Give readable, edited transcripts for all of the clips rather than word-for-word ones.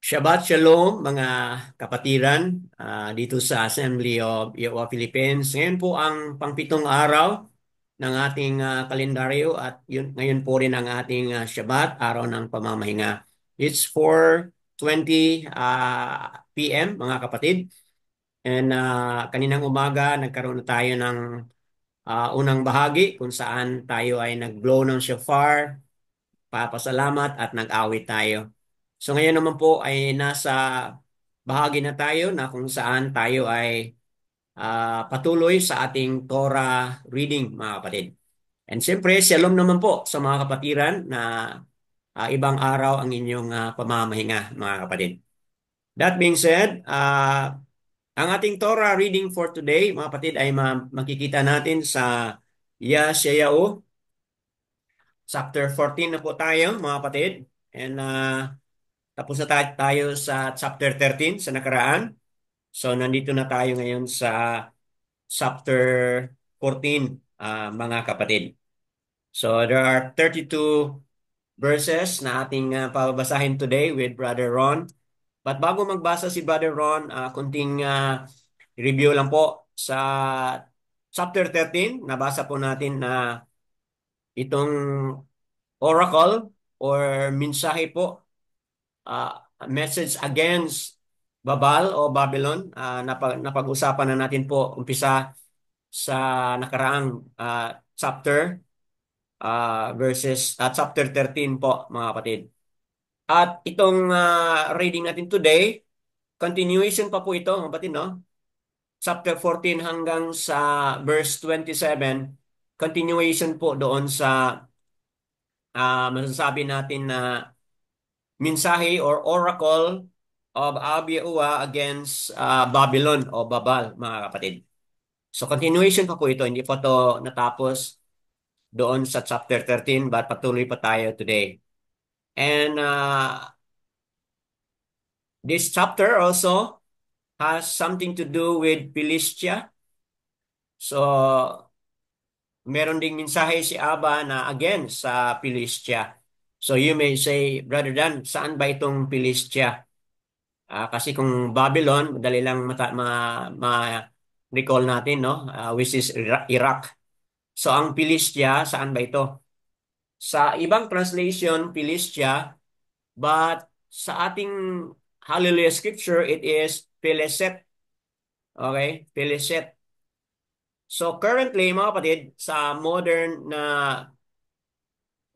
Shabbat Shalom mga kapatiran dito sa Assembly of Yahweh Philippines. Ngayon po ang pangpitong araw ng ating kalendaryo at ngayon po rin ang ating Shabbat, araw ng pamamahinga. It's 4:20 PM mga kapatid. And kaninang umaga nagkaroon na tayo ng unang bahagi kung saan tayo ay nag-blow ng shofar, papasalamat at nag-awit tayo. So ngayon naman po ay nasa bahagi na tayo na kung saan tayo ay patuloy sa ating Torah reading mga kapatid. And siyempre, shalom naman po sa mga kapatiran na ibang araw ang inyong pamamahinga mga kapatid. That being said, ang ating Torah reading for today mga kapatid ay makikita natin sa Yeshayahu chapter 14 na po tayo mga kapatid. And tapos na tayo sa chapter 13 sa nakaraan. So nandito na tayo ngayon sa chapter 14 mga kapatid. So there are 32 verses na ating pababasahin today with Brother Ron. But bago magbasa si Brother Ron, kunting review lang po sa chapter 13. Nabasa po natin na itong oracle or mensahe po, message against Babal o Babylon. Napag-usapan na natin po umpisa sa nakaraang chapter, chapter 13 po mga kapatid. At itong reading natin today, continuation pa po ito mga kapatid, no? Chapter 14 hanggang sa verse 27, continuation po doon sa masasabi natin na mensahe or oracle of Abiyahuwa against Babylon o Babal, mga kapatid. So continuation pa po ito, hindi pa to natapos doon sa chapter 13 but patuloy pa tayo today. And this chapter also has something to do with Philistia. So meron ding mensahe si Aba na again sa Philistia. So you may say, Brother Dan, saan ba itong Philistia? Kasi kung Babylon, madali lang ma-recall natin, no? Which is Iraq. So ang Philistia, saan ba ito? Sa ibang translation, Philistia, but sa ating Hallelujah Scripture, it is Peleset. Okay? Peleset. So currently, mga kapatid, sa modern na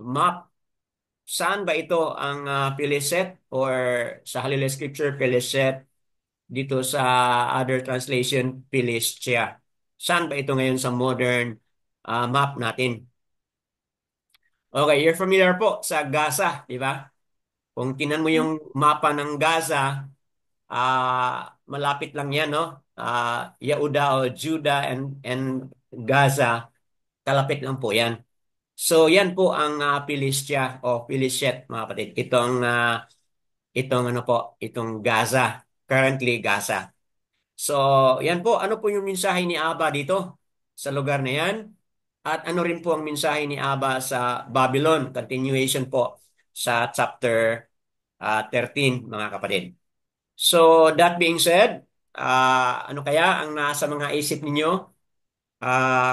map, saan ba ito ang Peleset or sa Hallelujah Scripture, Peleset? Dito sa other translation, Philistia. Saan ba ito ngayon sa modern map natin? Okay, you're familiar po sa Gaza, di ba? Kung tinan mo yung mapa ng Gaza, malapit lang yan, no? Yehuda o Judah and Gaza, kalapit lang po yan. So yan po ang Philistia o Philishet, mga kapatid. Itong ano po, itong Gaza, currently Gaza. So, yan po. Ano po yung mensahe ni Aba dito sa lugar na yan? At ano rin po ang mensahe ni Aba sa Babylon? Continuation po sa chapter 13, mga kapatid. So, that being said, ano kaya ang nasa mga isip ninyo?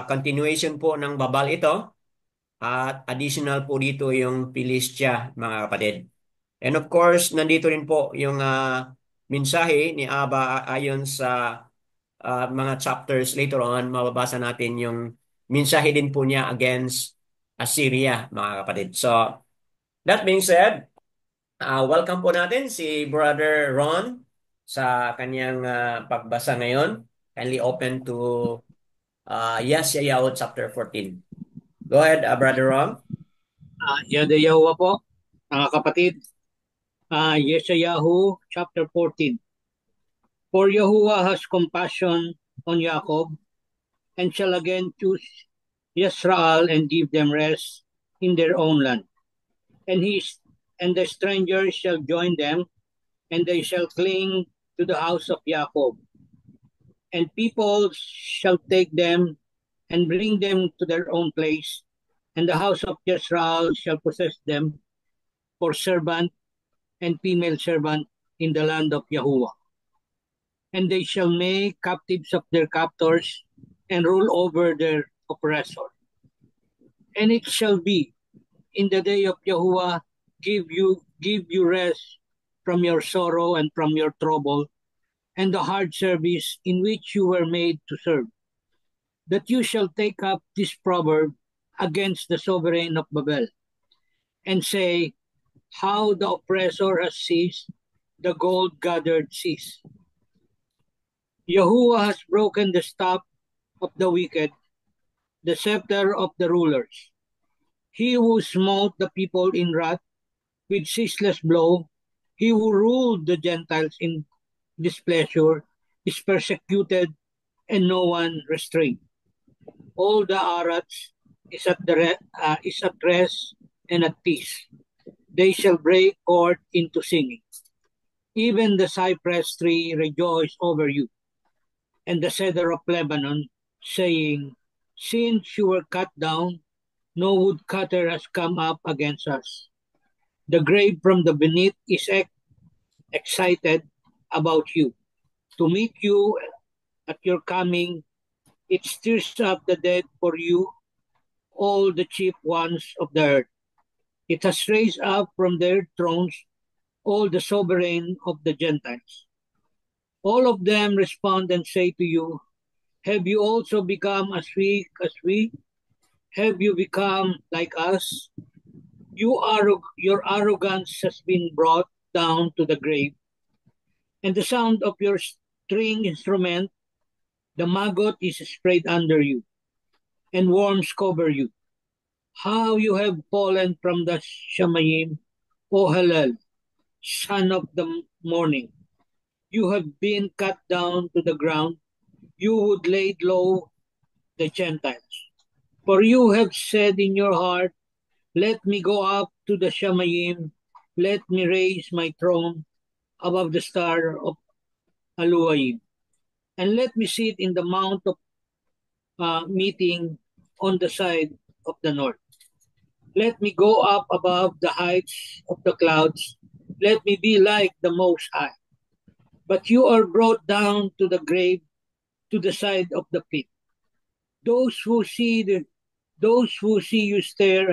Continuation po ng Babal ito. At additional po dito yung Philistia, mga kapatid. And of course, nandito rin po yung mensahe ni Aba ayon sa mga chapters later on, mababasa natin yung mensahe din po niya against Assyria, mga kapatid. So, that being said, welcome po natin si Brother Ron sa kanyang pagbasa ngayon. Kindly open to Yeshayahu chapter 14. Go ahead, Brother Ron. Yada Yahuwah po, mga kapatid. Yeshayahu chapter 14. For Yahuwah has compassion on Jacob, and shall again choose Yisrael and give them rest in their own land. And the strangers shall join them, and they shall cling to the house of Jacob. And people shall take them and bring them to their own place, and the house of Yisrael shall possess them for servant and female servant in the land of Yahuwah. And they shall make captives of their captors and rule over their oppressor. And it shall be in the day of Yahuwah, give you rest from your sorrow and from your trouble and the hard service in which you were made to serve, that you shall take up this proverb against the sovereign of Babel, and say, how the oppressor has seized, the gold gathered cease. Yahuwah has broken the staff of the wicked, the scepter of the rulers. He who smote the people in wrath with ceaseless blow, he who ruled the Gentiles in displeasure, is persecuted and no one restrained. All the Arats is at rest and at peace. They shall break forth into singing. Even the cypress tree rejoice over you, and the cedar of Lebanon, saying, since you were cut down, no woodcutter has come up against us. The grave from the beneath is excited about you. To meet you at your coming, it stirs up the dead for you, all the chief ones of the earth. It has raised up from their thrones all the sovereign of the Gentiles. All of them respond and say to you, have you also become as weak as we? Have you become like us? Your arrogance has been brought down to the grave, and the sound of your string instrument, the maggot, is spread under you, and worms cover you. How you have fallen from the Shamayim, O Halel, son of the morning. You have been cut down to the ground. You would lay low the Gentiles. For you have said in your heart, let me go up to the Shamayim, let me raise my throne above the star of Aluayim, and let me sit in the mount of meeting on the side of the north. Let me go up above the heights of the clouds. Let me be like the Most High. But you are brought down to the grave, to the side of the pit. Those who see you stare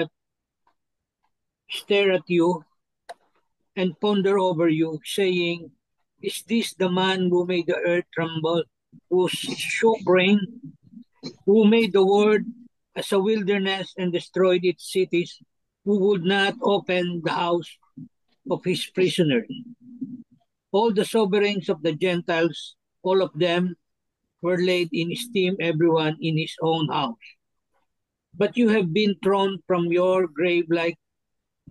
at you and ponder over you, saying, is this the man who made the earth tremble, who shook rain, who made the world as a wilderness and destroyed its cities, who would not open the house of his prisoners? All the sovereigns of the Gentiles, all of them, were laid in esteem, everyone in his own house. But you have been thrown from your grave like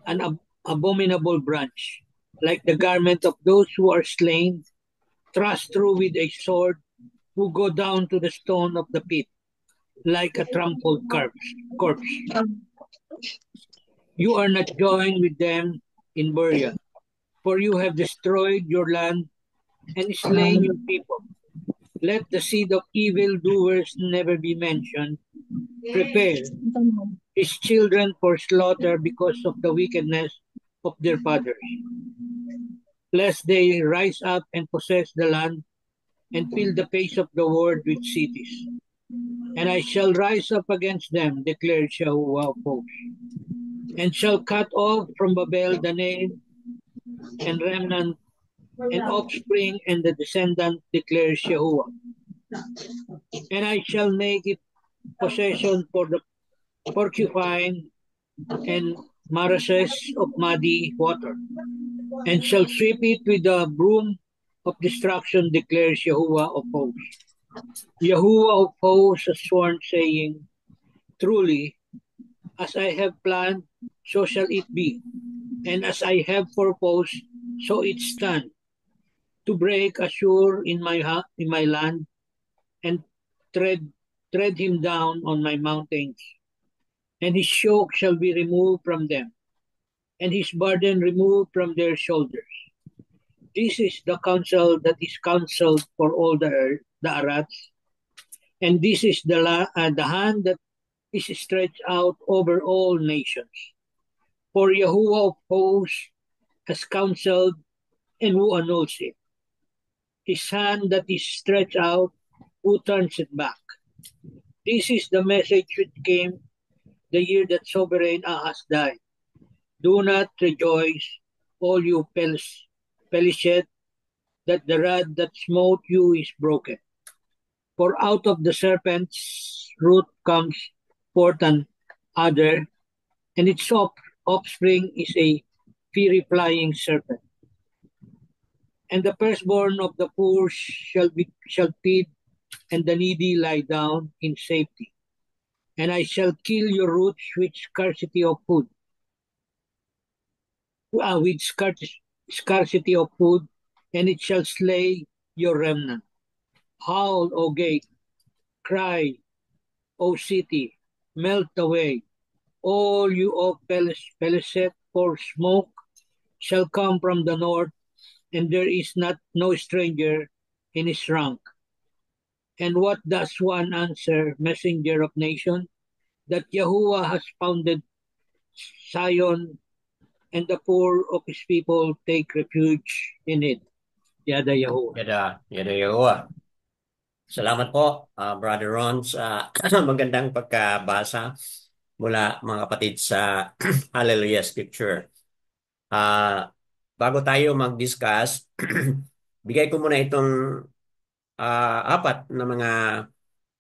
an abominable branch, like the garment of those who are slain, thrust through with a sword, who go down to the stone of the pit, like a trampled corpse. You are not joined with them in burial, for you have destroyed your land and slain your people. Let the seed of evildoers never be mentioned. Prepare his children for slaughter because of the wickedness of their fathers, lest they rise up and possess the land and fill the face of the world with cities. And I shall rise up against them, declares Yahuwah of hosts, and shall cut off from Babel the name and remnant and offspring and the descendant, declares Yahuwah. And I shall make it possession for the porcupine and marshes of muddy water, and shall sweep it with the broom of destruction, declares Yahuwah of hosts. Yahuwah of hosts has sworn, saying, truly, as I have planned, so shall it be, and as I have purposed, so it stands, to break Ashur in my land, and tread him down on my mountains. And his yoke shall be removed from them, and his burden removed from their shoulders. This is the counsel that is counseled for all the earth, the Arats, and this is the hand that is stretched out over all nations. For Yahuwah of hosts has counseled and who annuls it? His hand that is stretched out, who turns it back? This is the message which came the year that sovereign Ahaz died. Do not rejoice, all you Pelished, that the rod that smote you is broken. For out of the serpent's root comes forth an adder, and its offspring is a fiery flying serpent. And the firstborn of the poor shall feed, and the needy lie down in safety. And I shall kill your roots with scarcity of food, scarcity of food, and it shall slay your remnant. Howl, O gate, cry, O city, melt away. All you of Peliset, for smoke shall come from the north, and there is not no stranger in his rank. And what does one answer, messenger of nation? That Yahuwah has founded Zion, and the poor of his people take refuge in it. Yada Yahuwah. Yada Yahuwah. Salamat po, Brother Ron, sa magandang pagkabasa mula mga kapatid sa Hallelujah Scripture. Ah, bago tayo mag-discuss, bigay ko muna itong apat na mga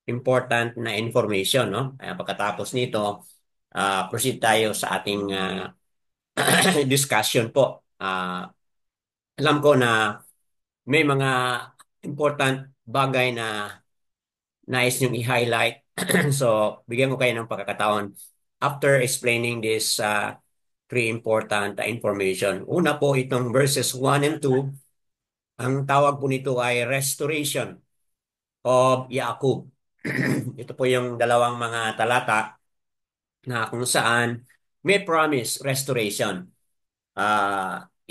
important na information, no? Pagkatapos nito, proceed tayo sa ating discussion po. Alam ko na may mga important bagay na nais niyong i-highlight. So, bigyan ko kayo ng pagkakataon after explaining this three important information. Una po, itong verses 1 and 2, ang tawag po nito ay restoration of Yaakov. Ito po yung dalawang mga talata na kung saan may promise restoration.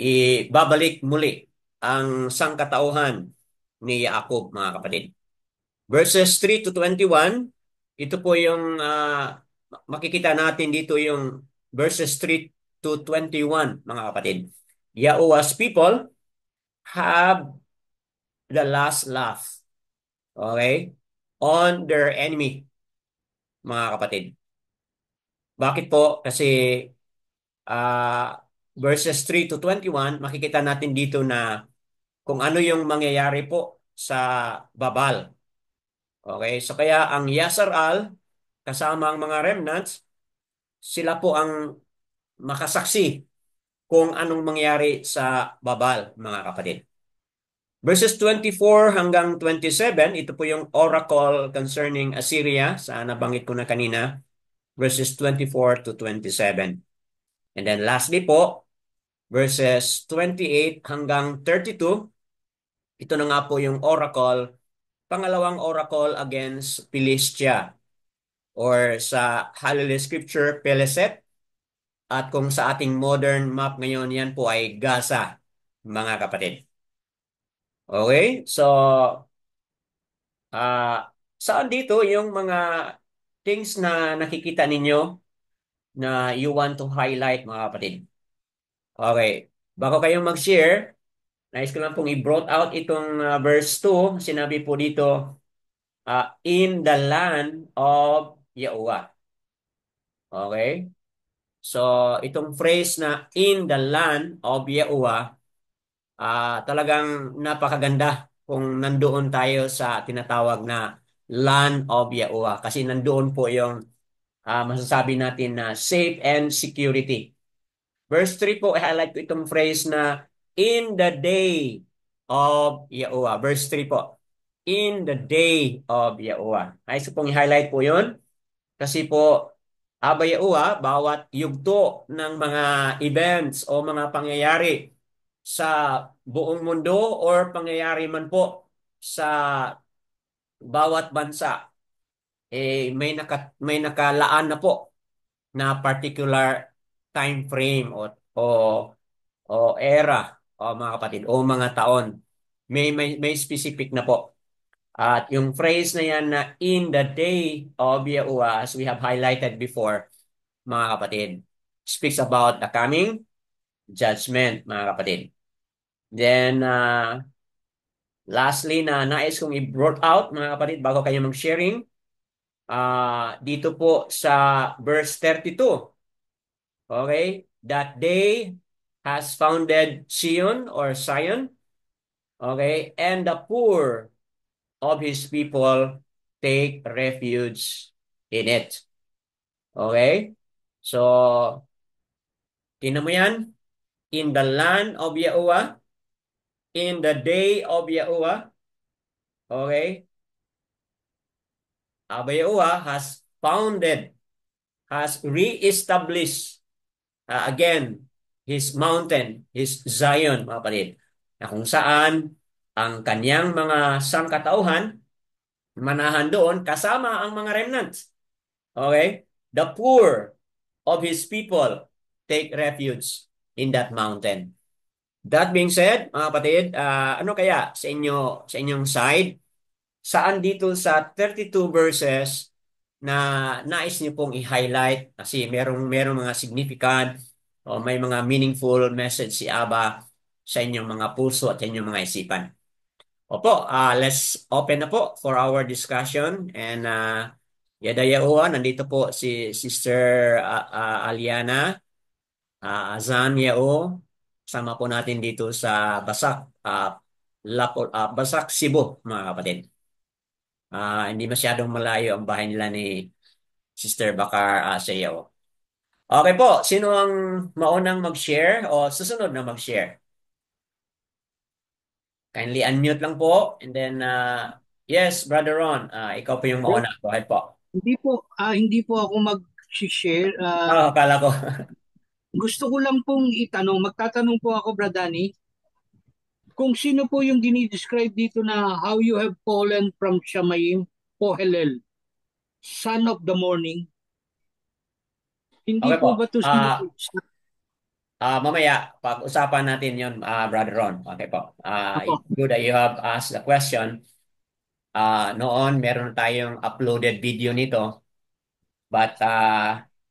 Ibabalik muli ang sangkatauhan ni Yaakov, mga kapatid. Verses 3 to 21, ito po yung makikita natin dito yung verses 3 to 21, mga kapatid. Yahuwah's people have the last laugh, okay, on their enemy, mga kapatid. Bakit po? Kasi verses 3 to 21, makikita natin dito na kung ano yung mangyayari po sa Babal. Okay, so kaya ang Yasar-al kasama ang mga remnants, sila po ang makasaksi kung anong mangyari sa Babal, mga kapatid. Verses 24 hanggang 27, ito po yung oracle concerning Assyria, sa nabanggit ko na kanina, verses 24 to 27. And then lastly po, verses 28 hanggang 32, ito na nga po yung oracle, pangalawang oracle against Philistia, or sa Hallelujah Scripture, Peleset, at kung sa ating modern map ngayon, yan po ay Gaza, mga kapatid. Okay? So, saan dito yung mga things na nakikita ninyo na you want to highlight, mga kapatid? Okay. Bago kayong mag-share, nais ko lang pong i-brought out itong verse 2. Sinabi po dito, in the land of Yahuwah. Okay? So, itong phrase na in the land of Yahuwah, talagang napakaganda kung nandoon tayo sa tinatawag na land of Yahuwah. Kasi nandoon po yung masasabi natin na safe and security. Verse 3 po, i-highlight ko itong phrase na in the day of Yahuwah. Verse 3 po, in the day of Yahuwah. Ay, so pong i-highlight po yun. Kasi po, Aba Yahuwah, bawat yugto ng mga events o mga pangyayari sa buong mundo or pangyayari man po sa bawat bansa, may nakalaan na po na particular time frame o, o era, o mga kapatid, o mga taon. May specific na po. At yung phrase na yan na in the day of Yahuwah, as we have highlighted before, mga kapatid, speaks about the coming judgment, mga kapatid. Then, lastly na nais kong i-brought out, mga kapatid, bago kayo mag-sharing, dito po sa verse 32. Okay? That day has founded Zion or Zion. Okay? And the poor of his people take refuge in it. Okay? So, tingnan mo yan. In the land of Yahuwah, in the day of Yahuwah, okay? Abba Yahuwah has founded, has re-established again his mountain, his Zion, mga kapatid, na kung saan ang kanyang mga sangkatauhan manahan doon kasama ang mga remnants. Okay? The poor of his people take refuge in that mountain. That being said, mga kapatid, ano kaya sa inyo sa inyong side? Saan dito sa 32 verses na nais niyo pong i-highlight kasi merong mga significant o may mga meaningful message si Aba sa inyong mga puso at sa inyong mga isipan. Opo, let's open na po for our discussion and yada yaua, nandito po si Sister Aliana Azan Yao. Sama po natin dito sa Basak, Basak, Cebu, mga kapatid. Hindi masyadong malayo ang bahay nila ni Sister Bakar Sayaw. Okay po, sino ang maunang mag-share o susunod na mag-share? Kindly unmute lang po and then yes, Brother Ron, ikaw po yung Bro, mauna. Go ahead po. hindi po ako mag-share. Akala ko. Gusto ko lang pong itanong, magtatanong po ako, Bradani, kung sino po yung dinidescribe dito na how you have fallen from Shamayim, Pohelel, son of the morning. Hindi Okay po po. ba to Mamaya, pag-usapan natin yon, Brother Ron. Okay po. Apo, It's good that you have asked the question. Noon, meron tayong uploaded video nito. But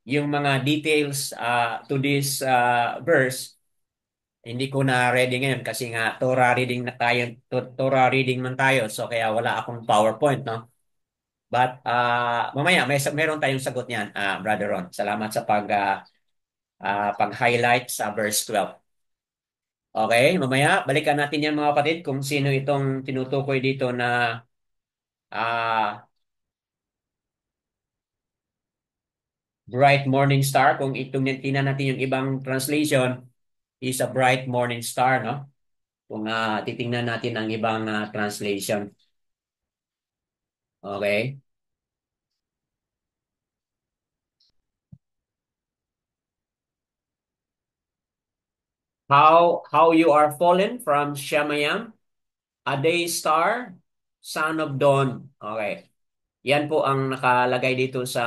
yung mga details to this verse, hindi ko na ready ngayon kasi nga Torah reading na tayo, Torah reading man tayo. So kaya wala akong PowerPoint, no? But mamaya meron tayong sagot niyan, Brother Ron. Salamat sa pag-highlight sa verse 12. Okay, mamaya balikan natin yan mga kapatid kung sino itong tinutukoy dito na ah, bright morning star. Kung itong tingnan natin yung ibang translation, is a bright morning star, no? Kung titingnan natin ang ibang translation. Okay? How you are fallen from Shemayam, a day star, son of dawn. Okay. Yan po ang nakalagay dito sa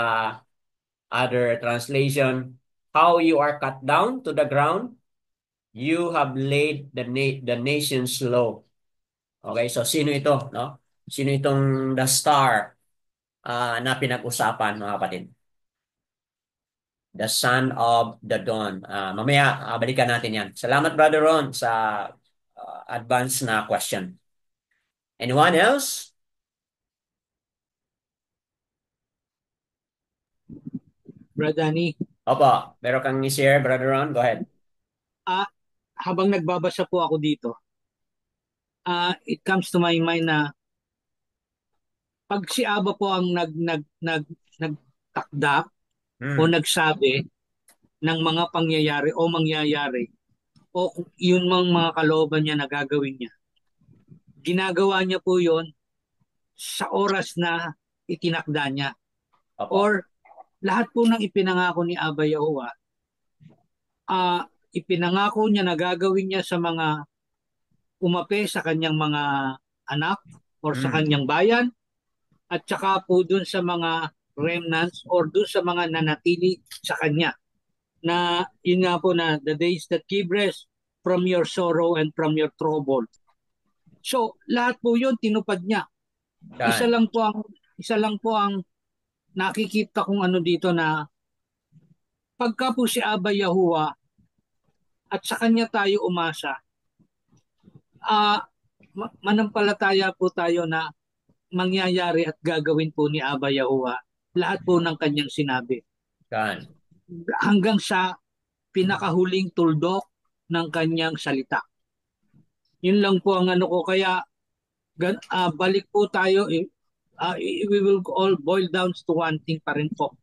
other translation. How you are cut down to the ground, you have laid the nations low. Okay, so sino ito, no? Sino itong the star na pinag-usapan, mga kapatid? The son of the dawn. Mamaya, balikan natin yan. Salamat, Brother Ron, sa advance na question. Anyone else? Bradani. Opo, meron kang i-share, Brother Ron? Go ahead. Ah, habang nagbabasa po ako dito, it comes to my mind na pag si Aba po ang nagtakda o Hmm. nagsabi ng mga pangyayari o mangyayari o kung yun mang mga kalooban niya na gagawin niya. Ginagawa niya po yon sa oras na itinakda niya. Or Opo. lahat po ng ipinangako ni Aba Yahuwah, ipinangako niya na gagawin niya sa mga umape sa kanyang mga anak or sa Hmm. kanyang bayan at saka po dun sa mga remnants or dun sa mga nanatili sa kanya. Na yun nga po na the days that give rest from your sorrow and from your trouble. So, lahat po yun tinupad niya. Isa Yan. lang po ang isa lang po ang nakikita kong ano dito na pagka po si Aba Yahuwah at sa kanya tayo umasa, ah, manampalataya po tayo na mangyayari at gagawin po ni Aba Yahuwah lahat po ng kanyang sinabi. Yan. Hanggang sa pinakahuling tuldok ng kanyang salita. Yun lang po ang ano ko. Kaya balik po tayo. We will all boil down to one thing pa rin po.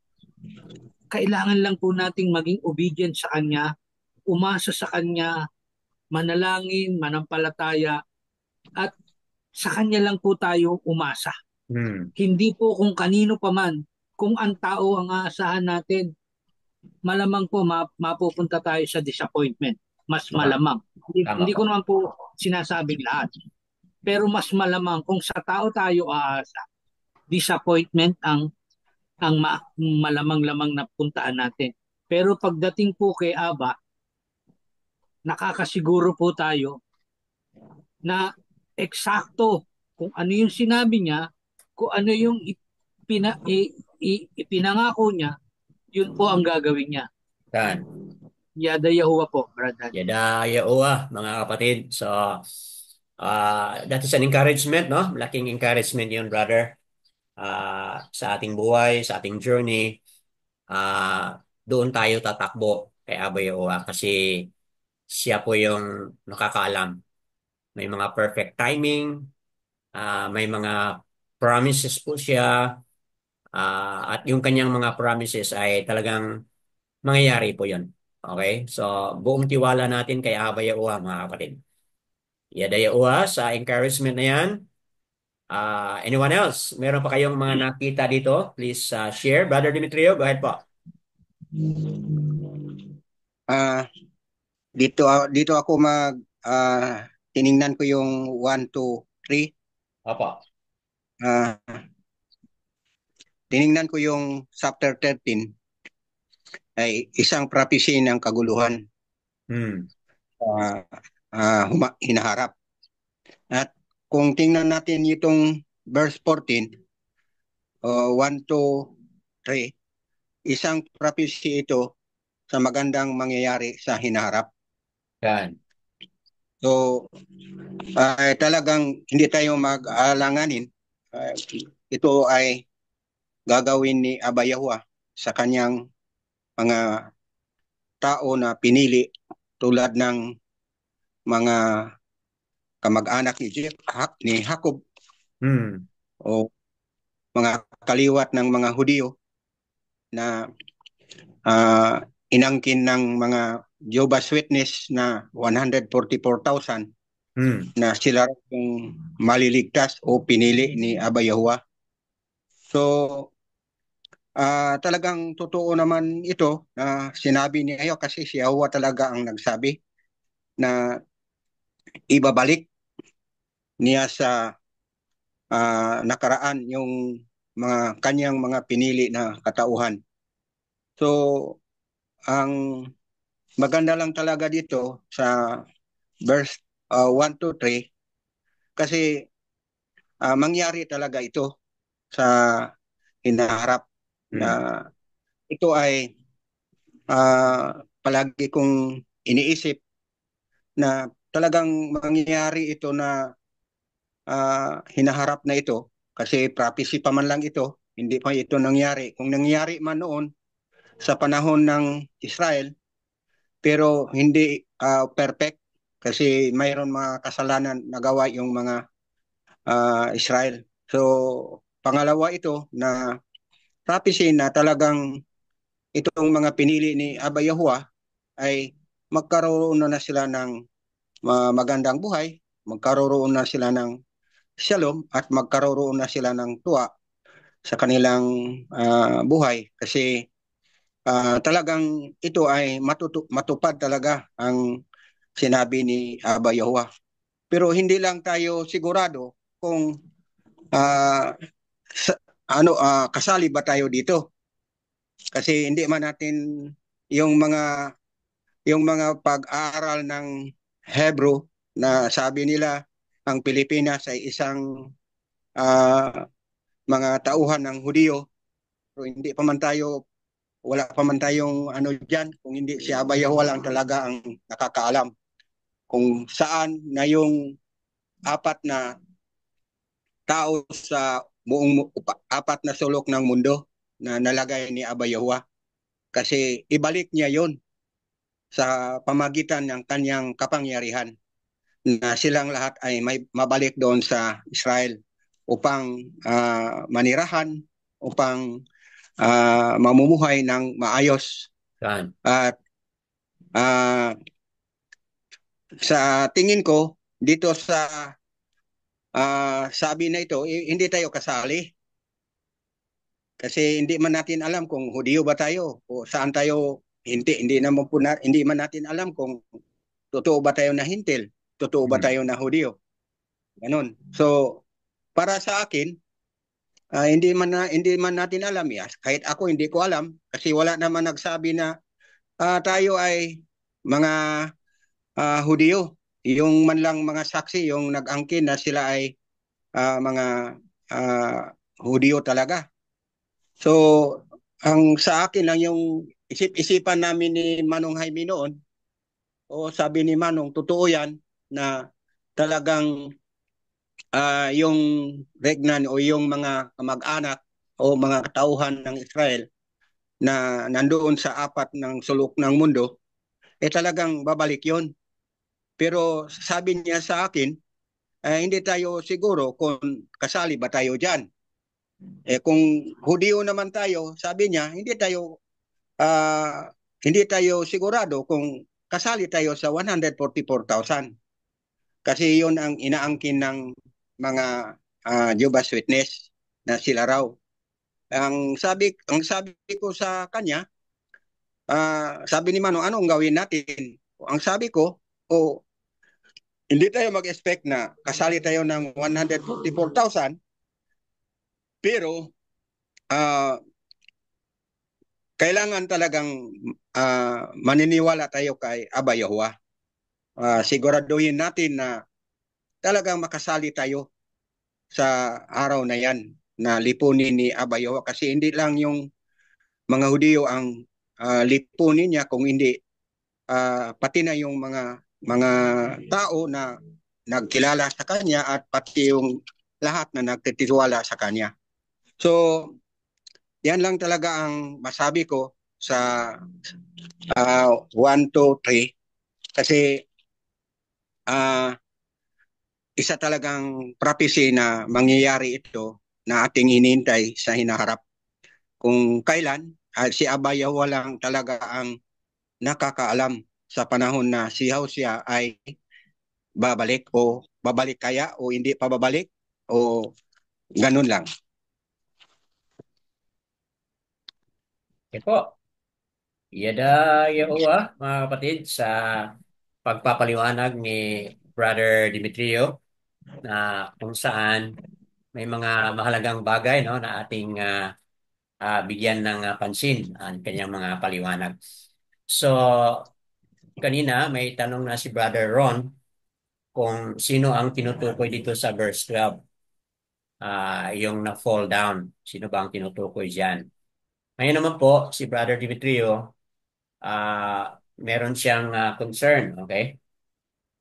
Kailangan lang po nating maging obedient sa Kanya, umasa sa Kanya, manalangin, manampalataya, at sa Kanya lang po tayo umasa. Hmm. Hindi po kung kanino pa man, kung ang tao ang aasahan natin, malamang po mapupunta tayo sa disappointment. Mas Tama. malamang. Tama Hindi po. ko naman po sinasabing lahat. Pero mas malamang kung sa tao tayo aasa, disappointment ang malamang-lamang na puntaan natin. Pero pagdating po kay Aba, nakakasiguro po tayo na eksakto kung ano yung sinabi niya, kung ano yung ipinangako niya, yun po ang gagawin niya. Yan. Yada Yahuwah po, brother. Yada, yawa, mga kapatid. So, that is an encouragement, no? Malaking encouragement yun, brother. Sa ating buhay, sa ating journey. Doon tayo tatakbo kay Abba Yahuwah kasi siya po yung nakakaalam. May mga perfect timing, may mga promises po siya, at yung kanyang mga promises ay talagang mangyayari po yun. Okay? So, buong tiwala natin kay Abba Yahuwah, mga kapatid. Yada Yahuwah sa encouragement na yan. Anyone else? Meron pa kayong mga nakita dito? Please share. Brother Demetrio, go ahead po. Ah, dito ako tiningnan ko yung 1 2 3. Opo. Ah, tiningnan ko yung chapter 13 ay isang prophecy ng kaguluhan, Hmm. ah, hinaharap. At kung tingnan natin itong verse 14, 1 to 3, isang prophecy ito sa magandang mangyayari sa hinaharap. Yan. So, talagang hindi tayo mag-alanganin. Ito ay gagawin ni Aba Yahuwah sa kanyang mga tao na pinili, tulad ng mga kamag-anak ni Jacob, Hmm. o mga kaliwat ng mga Hudyo na inangkin ng mga Jehovah's Witness na 144,000 Hmm. na sila yung maliligtas o pinili ni Aba Yahuwah. So, talagang totoo naman ito na sinabi niya kasi si Yahuwah talaga ang nagsabi na ibabalik niya sa nakaraan yung mga kanyang mga pinili na katauhan. So, ang maganda lang talaga dito sa verse 1 to 3 kasi mangyari talaga ito sa hinaharap na Hmm. ito ay palagi kong iniisip na talagang mangyayari ito na hinaharap na ito kasi prophecy pa man lang ito, hindi pa ito nangyari. Kung nangyari man noon sa panahon ng Israel, pero hindi perfect kasi mayroon mga kasalanan na gawa yung mga Israel. So, pangalawa ito na prophecy na talagang itong mga pinili ni Aba Yahuwah ay magkaroon na sila ng magandang buhay, magkaroon na sila ng shalom, at magkaroon na sila ng tuwa sa kanilang buhay kasi talagang ito ay matupad talaga ang sinabi ni Aba Yahuwah. Pero hindi lang tayo sigurado kung uh, sa, kasali ba tayo dito kasi hindi man natin yung mga pag-aaral ng Hebrew na sabi nila ang Pilipinas ay isang mga tauhan ng Hudyo. So hindi pa man tayo, wala pa man tayong ano diyan, kung hindi si Aba Yahuwah lang talaga ang nakakaalam kung saan na yung apat na tao sa apat na sulok ng mundo na nalagay ni Aba Yahuwah. Kasi ibalik niya yon sa pamagitan ng kanyang kapangyarihan na silang lahat ay may mabalik doon sa Israel upang manirahan, upang mamumuhay ng maayos. Yan. At sa tingin ko, dito sa sabi na ito, hindi tayo kasali. Kasi hindi man natin alam kung Hudiyo ba tayo o saan tayo, hindi naman po hindi man natin alam kung totoo ba tayo na Hintil, totoo ba tayo na Hudiyo. Ganun. So, para sa akin, hindi man natin alam. Yes. Kahit ako hindi ko alam kasi wala naman nagsabi na tayo ay mga Hudiyo. Yung man lang mga saksi, yung nag-angkin na sila ay mga Hudiyo talaga. So, ang sa akin lang yung isip-isipan namin ni Manong Jaime noon, o sabi ni Manong, totoo yan na talagang yung regnan o yung mga kamag-anak o mga katauhan ng Israel na nandoon sa apat ng sulok ng mundo, talagang babalik yon. Pero sabi niya sa akin, hindi tayo siguro kung kasali ba tayo dyan. Kung Hudiyo naman tayo, sabi niya, hindi tayo sigurado kung kasali tayo sa 144,000. Kasi yun ang inaangkin ng mga Jehovah's Witness na sila raw. Ang sabi ko sa kanya, sabi ni Manong, anong gawin natin? Ang sabi ko, hindi tayo mag-expect na kasali tayo ng 144,000, pero kailangan talagang maniniwala tayo kay Aba Yahuwah. Siguraduhin natin na talagang makasali tayo sa araw na yan na lipunin ni Aba Yahuwah. Kasi hindi lang yung mga Hudiyo ang lipunin niya, kung hindi pati na yung mga tao na nagkilala sa kanya at pati yung lahat na nagtitiwala sa kanya. So, yan lang talaga ang masabi ko sa 1, 2, 3. Kasi isa talagang prophecy na mangyayari ito na ating hinintay sa hinaharap. Kung kailan, si Aba Yahuwah lang talaga ang nakakaalam sa panahon na si Hosea ay babalik o babalik kaya o hindi pa babalik o ganun lang. Okay po. Yada Yahuwah, mga kapatid, sa pagpapaliwanag ni Brother Dimitrio na kung saan may mga mahalagang bagay, no, na ating bigyan ng pansin ang kanyang mga paliwanag. So, kanina may tanong na si Brother Ron kung sino ang tinutukoy dito sa verse 12. Yung na-fall down. Sino ba ang tinutukoy dyan? Ngayon naman po, si Brother Dimitrio, meron siyang concern, okay?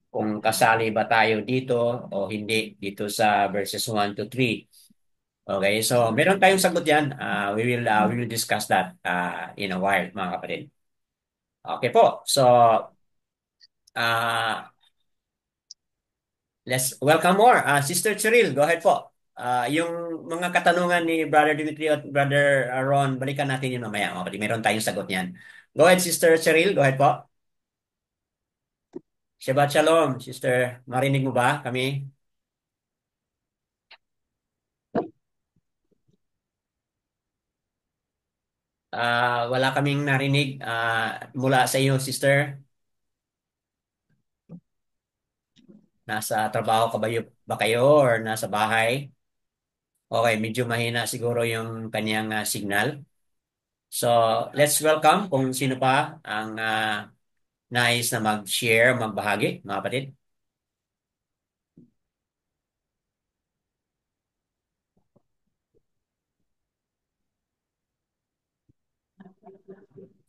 Kung kasali ba tayo dito o hindi dito sa verses 1 to 3. Okay, so meron tayong sagot yan. We will discuss that in a while, mga kapatid. Okay po, so uh, let's welcome more. Sister Cheryl, go ahead po. Yung mga katanungan ni Brother Dimitri at Brother Ron, balikan natin yun mamaya, mga kapatid. Meron tayong sagot niyan. Go ahead, Sister Cheryl. Go ahead po. Shabbat Shalom, Sister. Marinig mo ba kami? Wala kaming narinig mula sa iyo, Sister. Nasa trabaho ba kayo or nasa bahay? Okay, medyo mahina siguro yung kanyang signal. So, let's welcome kung sino pa ang nais na mag-share, magbahagi, mga kapatid.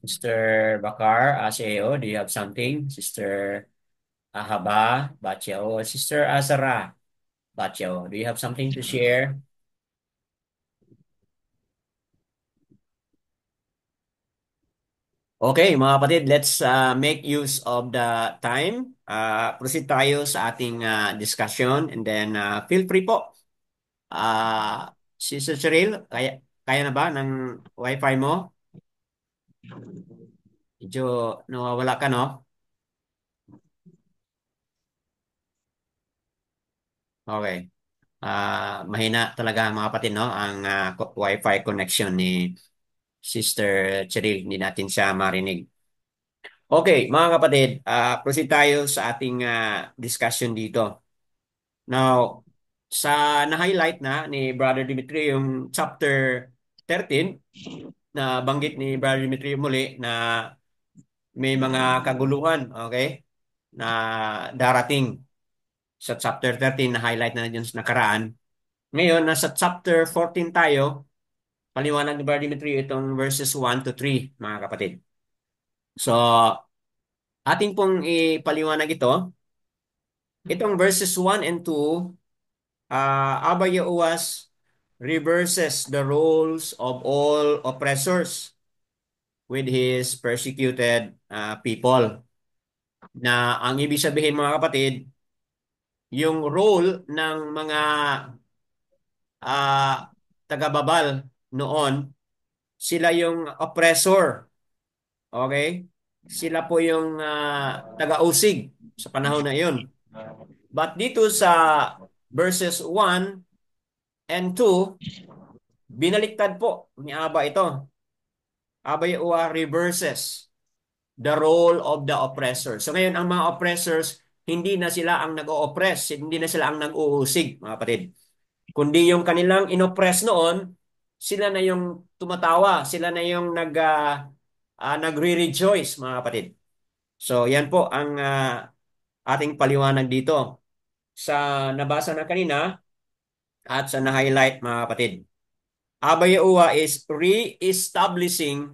Sister Bakar, ASEO, do you have something? Sister Ahaba, Bacheo, Sister Azara. Batyo, do you have something to share? Okay, mga kapatid, let's make use of the time. Proceed tayo sa ating discussion and then feel free po. Si Sir Cheryl, kaya na ba ng wifi mo? Medyo nawawala ka, no? Okay. Mahina talaga mga kapatid, no? Ang wifi connection ni Sister Cheryl. Hindi natin siya marinig. Okay, mga kapatid, proceed tayo sa ating discussion dito. Now, sa na-highlight na ni Brother Dimitri yung chapter 13 na banggit ni Brother Dimitri muli na may mga kaguluhan, okay, na darating sa chapter 13 na highlight na dyan sa nakaraan. Ngayon, nasa chapter 14 tayo, paliwanag ni Brother Dimitri itong verses 1 to 3, mga kapatid. So, ating pong ipaliwanag ito. Itong verses 1 and 2, Abba Yahuwas reverses the roles of all oppressors with his persecuted people. Na ang ibig sabihin mga kapatid, yung role ng mga taga-babal noon, sila yung oppressor. Okay? Sila po yung taga-usig sa panahon na iyon. But dito sa verses 1 and 2, binaliktad po ni Aba ito. Aba Yahuwah reverses the role of the oppressor. So ngayon, ang mga oppressors, hindi na sila ang nag-o-oppress, hindi na sila ang nag-uusig, mga kapatid. Kundi yung kanilang inoppress noon, sila na yung tumatawa, sila na yung nagre-rejoice, mga kapatid. So yan po ang ating paliwanag dito sa nabasa na kanina at sa na-highlight, mga kapatid. Abba Yahuwah is re-establishing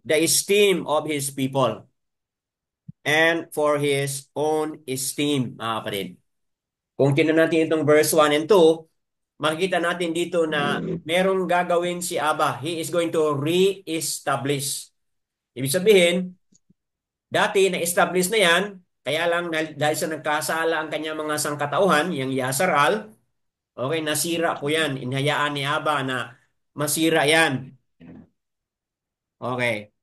the esteem of His people and for His own esteem, mga kapatid. Kung tingnan natin itong verse 1 and 2, makikita natin dito na merong gagawin si Abba. He is going to re-establish. Ibig sabihin, dati na-establish na yan, kaya lang dahil sa nagkasala ang kanyang mga sangkatauhan, yung Yasaral, okay, nasira po yan. Inhayaan ni Abba na masira yan. Okay.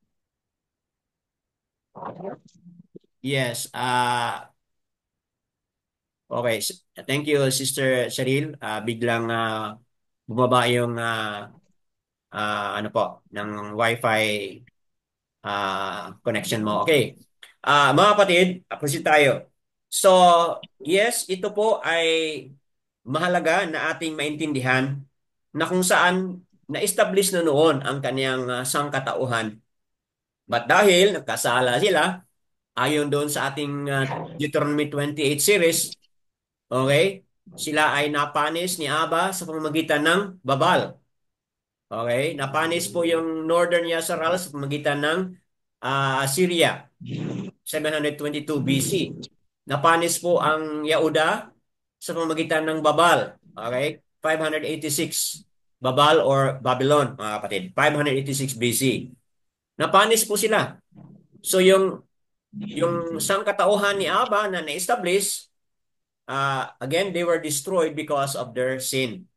Yes. Okay. Thank you, Sister Cheryl. Biglang bumaba yung ano po, ng Wi-Fi connection mo. Okay. Mga kapatid, proceed tayo. So, yes, ito po ay mahalaga na ating maintindihan na kung saan na-establish na noon ang kaniyang sangkatauhan. But dahil nagkasala sila, ayon doon sa ating Deuteronomy 28 series, okay, sila ay napanis ni Aba sa pamamagitan ng Babal. Okay, napanis po yung Northern Yasharal sa pamamagitan ng Syria, 722 BC. Napanis po ang Yehuda sa pamamagitan ng Babal. Okay, 586. Babal or Babylon, mga kapatid. 586 BC. Napanis po sila. So yung sangkatauhan ni Aba na na-establish, again, they were destroyed because of their sin.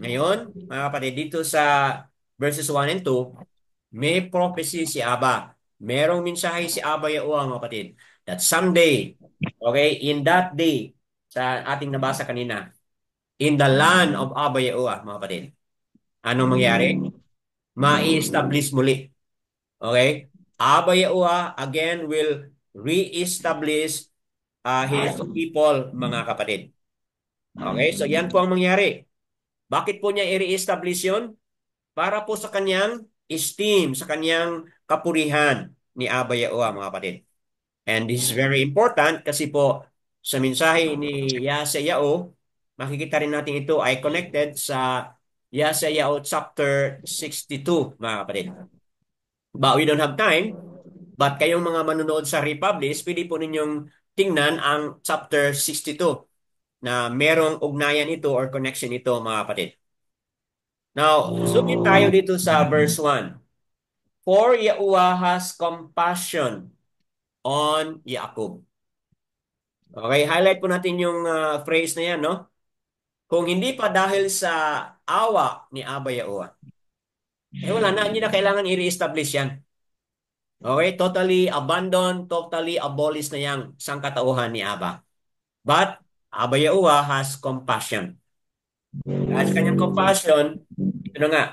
Ngayon, mga kapatid, dito sa verses 1 and 2, may prophecy si Aba. Merong mensahe si Aba Yahuwah, mga kapatid, that someday, okay, in that day, sa ating nabasa kanina, in the land of Aba Yahuwah, mga kapatid, anong mangyari? Ma-establish muli. Okay? Aba Yahuwah again will re-establish His people, mga kapatid. Okay? So yan po ang mangyari. Bakit po niya i-re-establish yun? Para po sa kanyang esteem, sa kanyang kapurihan ni Aba Yahuwah, mga kapatid. And this is very important kasi po sa mensahe ni Yeshayahu, makikita rin natin ito ay connected sa Yeshayahu chapter 62, mga kapatid. But we don't have time. But kayong mga manonood sa Republish, pwede po ninyong tingnan ang chapter 62. na merong ugnayan ito or connection ito, mga kapatid. Now, zoom in tayo dito sa verse 1. For Yahuwah has compassion on Jacob. Okay, highlight po natin yung phrase na yan, no? Kung hindi pa dahil sa awa ni Abba Yahuwah, wala na, hindi na kailangan i-reestablish yan. Okay, totally abandon, totally abolish na yang sangkatauhan ni Abba. But Abba Yahuwah has compassion. Dahil sa kanyang compassion, ito na nga,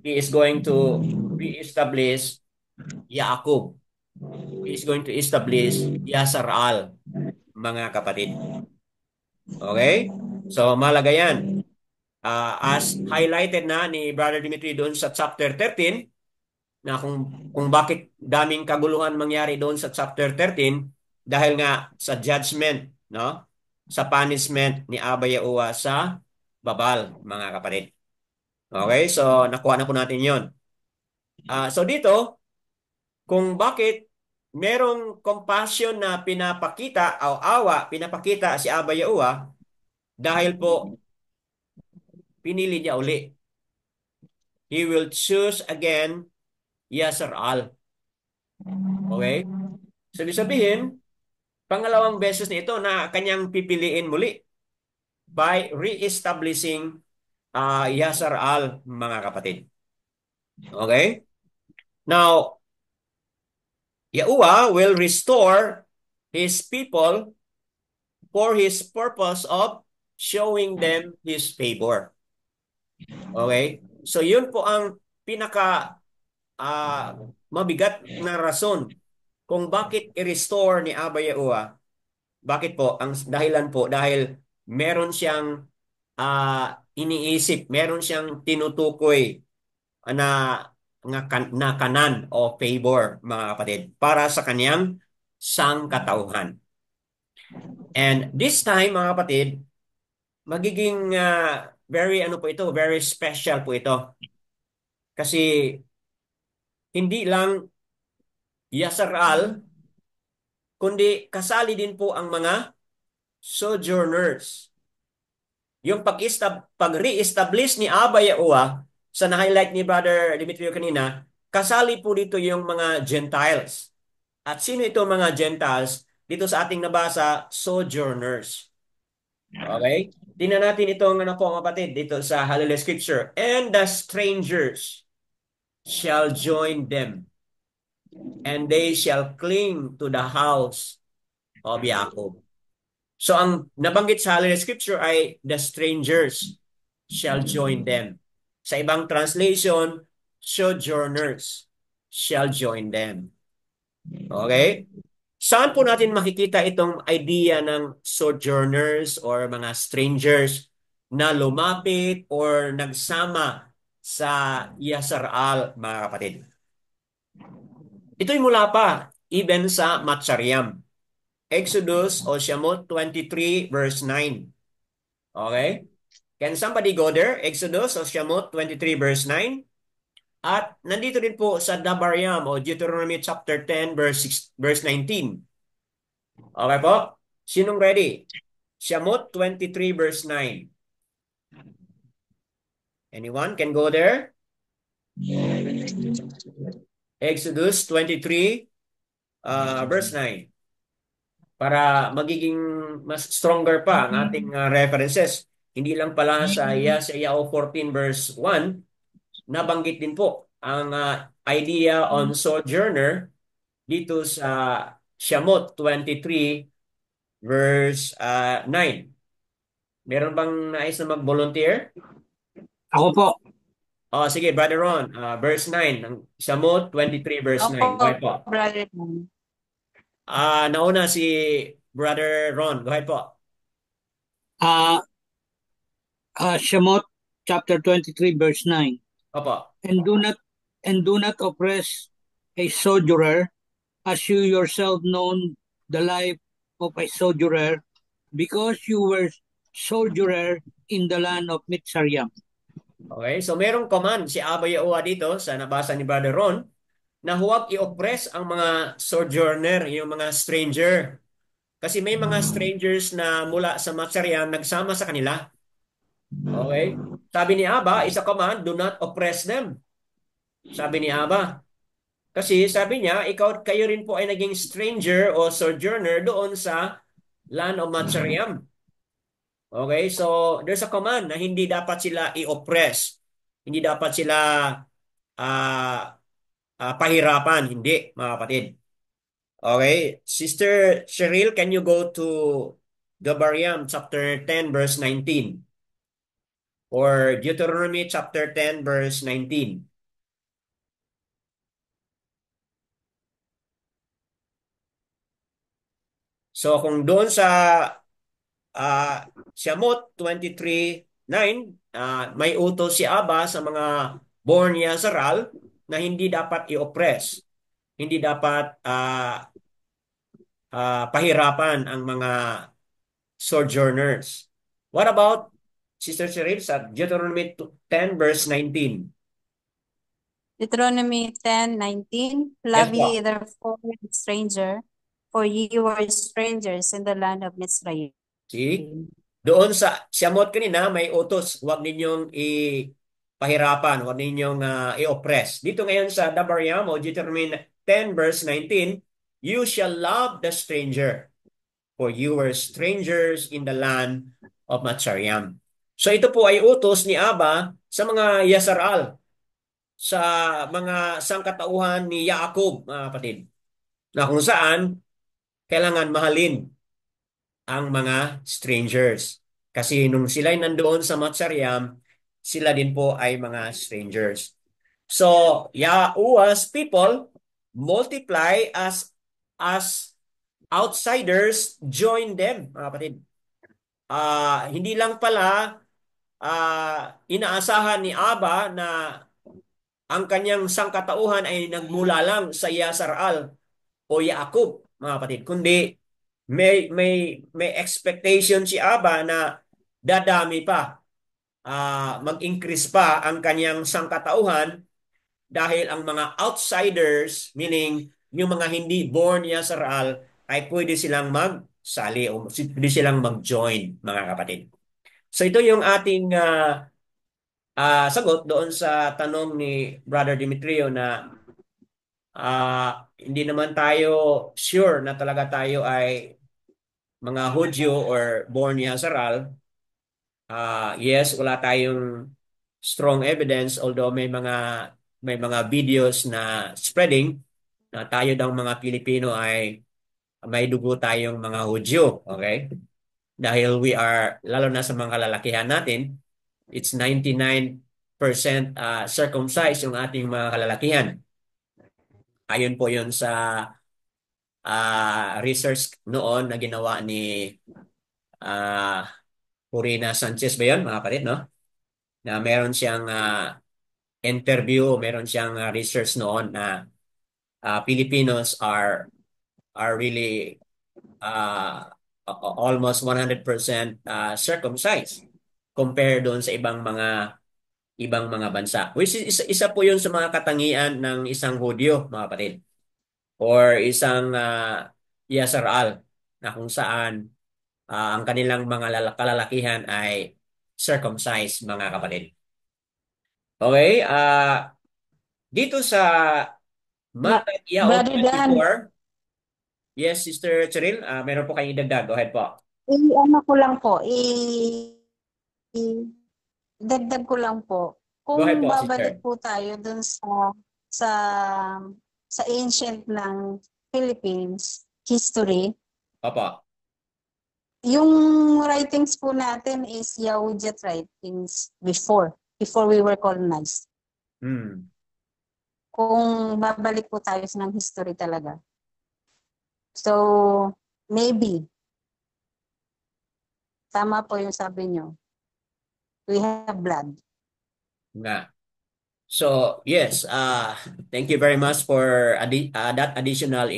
He is going to re-establish Yaakov. He is going to establish Yasaral, mga kapatid. Okay? So, malaga yan. As highlighted na ni Brother Dimitri doon sa chapter 13, na kung bakit daming kaguluhan mangyari doon sa chapter 13 dahil nga sa judgment, no? Sa punishment ni Abba Yahuwah sa Babal, mga kapatid. Okay? So, nakuha na po natin yon. So, dito, kung bakit merong compassion na pinapakita o awa, pinapakita si Abba Yahuwah dahil po pinili niya uli. He will choose again Yasar-al. Okay? So, ibig sabihin, pangalawang beses na ito na kanyang pipiliin muli by re-establishing Yasar-al, mga kapatid. Okay? Now, Yahuwah will restore His people for His purpose of showing them His favor. Okay? So, yun po ang pinaka mabigat na rason kung bakit i-restore ni Abba Yahuwah. Bakit po? Ang dahilan po dahil meron siyang iniisip, meron siyang tinutukoy na na kanan o favor, mga kapatid, para sa kanyang sangkatauhan. And this time, mga kapatid, magiging very ano po ito, very special po ito. Kasi hindi lang Yasar-al, kundi kasali din po ang mga sojourners. Yung pag-re-establish ni Abba Yahuwah sa na-highlight ni Brother Demetrio kanina, kasali po dito yung mga Gentiles. At sino ito mga Gentiles? Dito sa ating nabasa, sojourners. Okay? Tingnan natin itong ano po, kapatid, dito sa Hallelujah Scripture. And the strangers shall join them, and they shall cling to the house of Jacob. So ang nabanggit sa Hallelujah Scripture ay the strangers shall join them. Sa ibang translation, sojourners shall join them. Okay? Saan po natin makikita itong idea ng sojourners or mga strangers na lumapit or nagsama sa Yasar-al, mga kapatid? Ito'y mula pa even sa Matsaryam. Exodus o Shamot 23 verse 9. Okay? Can somebody go there? Exodus o Shamot 23 verse 9. At nandito din po sa Dabaryam o Deuteronomy chapter 10 verse 19. Okay po? Sinong ready? Shamot 23 verse 9. Anyone can go there? Exodus 23 verse 9. Para magiging mas stronger pa ang ating references. Hindi lang pala sa Yesaya 14 verse 1, nabanggit din po ang idea on sojourner dito sa Shamot 23 verse 9. Meron bang nais na mag-volunteer? Ako po. Oh, sige, Brother Ron. Verse 9 ng Shamot 23 verse 9. Go ahead po. Brother. Nauna si Brother Ron. Go ahead po. Uh, Shemot chapter 23 verse 9. Opo. And do not oppress a sojourner, as you yourself known the life of a sojourner, because you were sojourner in the land of Mitzrayim. Okay, so merong command si Abba Yahuwah dito sa nabasa ni Brother Ron na huwag i-oppress ang mga sojourner, yung mga stranger. Kasi may mga strangers na mula sa Matsarian nagsama sa kanila. Okay? Sabi ni Aba, isa command, do not oppress them. Sabi ni Aba. Kasi sabi niya, kayo rin po ay naging stranger o sojourner doon sa land of Matsariam. Okay? So, there's a command na hindi dapat sila i-oppress. Hindi dapat sila ah, pahirapan. Hindi, mga kapatid. Okay? Sister Cheryl, can you go to Gabariam chapter 10 verse 19? Or Deuteronomy chapter 10 verse 19? So kung doon sa Shamot 23:9, may utos si Aba sa mga born Yazaral na hindi dapat i-oppress. Hindi dapat pahirapan ang mga sojourners. What about Sister Cheryl sa Deuteronomy 10 verse 19? Deuteronomy 10:19. Yes Love ye po. therefore the stranger, for ye were strangers in the land of Mizraim. See? Doon sa Shamot kanina, may utos. Huwag ninyong pahirapan, huwag ninyong i-oppress. Dito ngayon sa Dabaryam o Deuteronomy 10 verse 19, you shall love the stranger, for you were strangers in the land of Matsariam. So ito po ay utos ni Aba sa mga Yasaral, sa mga sangkatauhan ni Yaakov, mga kapatid, na kung saan kailangan mahalin ang mga strangers. Kasi nung sila'y nandoon sa Matsariam, sila din po ay mga strangers. So, Yahuwah's people multiply as outsiders join them, mga kapatid. Hindi lang pala inaasahan ni Aba na ang kanyang sangkatauhan ay nagmula lang sa Yasaral o Yaakov, mga kapatid, kundi may expectation si Aba na dadami pa, mag-increase pa ang kanyang sangkatauhan dahil ang mga outsiders, meaning yung mga hindi born Yisrael, ay pwede silang magsali o pwede silang mag-join, mga kapatid. So ito yung ating sagot doon sa tanong ni Brother Demetrio na hindi naman tayo sure na talaga tayo ay mga Hudyo or born Yisrael. Yes, wala tayong strong evidence although may mga videos na spreading na tayo daw mga Pilipino ay may dugo tayong mga Hudyo, okay? Dahil we are lalo na sa mga kalalakihan natin, it's 99% circumcised yung ating mga kalalakihan. Ayon po 'yon sa research noon na ginawa ni uh, Purina Sanchez ba 'yon, mga kapatid, no? Na meron siyang interview, meron siyang research noon na Filipinos are really almost 100% circumcised compared doon sa ibang mga bansa. Which is isa po 'yun sa mga katangian ng isang Hudyo, mga kapatid, or isang Yisrael na kung saan ang kanilang mga kalalakihan ay circumcised, mga kapatid. Okay, dito sa Matthew Brother Dan, 24, yes, Sister Cheryl, meron po kayong idagdag. Go ahead po. ano ko lang po, dagdag ko lang po. Go ahead Kung po, babalik Sister. po tayo dun sa sa ancient ng Philippines history, Opo. yung writings po natin is Yahudiyat writings before we were colonized. Hmm. Kung babalik po tayo ng history talaga. So, maybe, tama po yung sabi nyo. We have blood. Nga. So, yes, thank you very much for that additional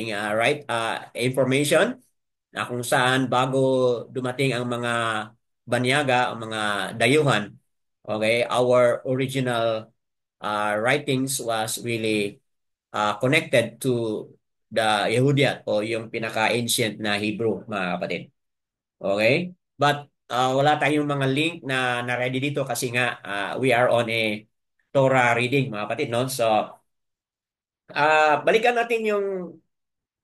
information na kung saan bago dumating ang mga banyaga, ang mga dayuhan, okay, our original writings was really connected to the Yehudiot o yung pinaka-ancient na Hebrew, mga kapatid. Okay? But wala tayong mga link na ready dito kasi nga we are on a Torah reading, mga kapatid, no? So, balikan natin yung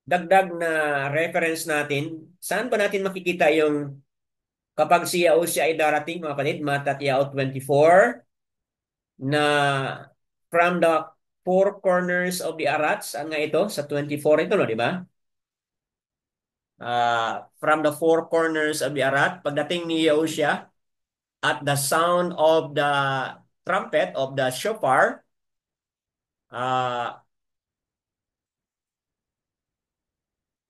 dagdag na reference natin. Saan ba natin makikita yung kapag si Yahushua ay darating, mga kapatid? Matthew 24 na from the four corners of the Arats. Saan nga ito? Sa 24 ito, no? Di ba? From the four corners of the Arat, pagdating ni Yahushua, at the sound of the trumpet of the shofar, uh,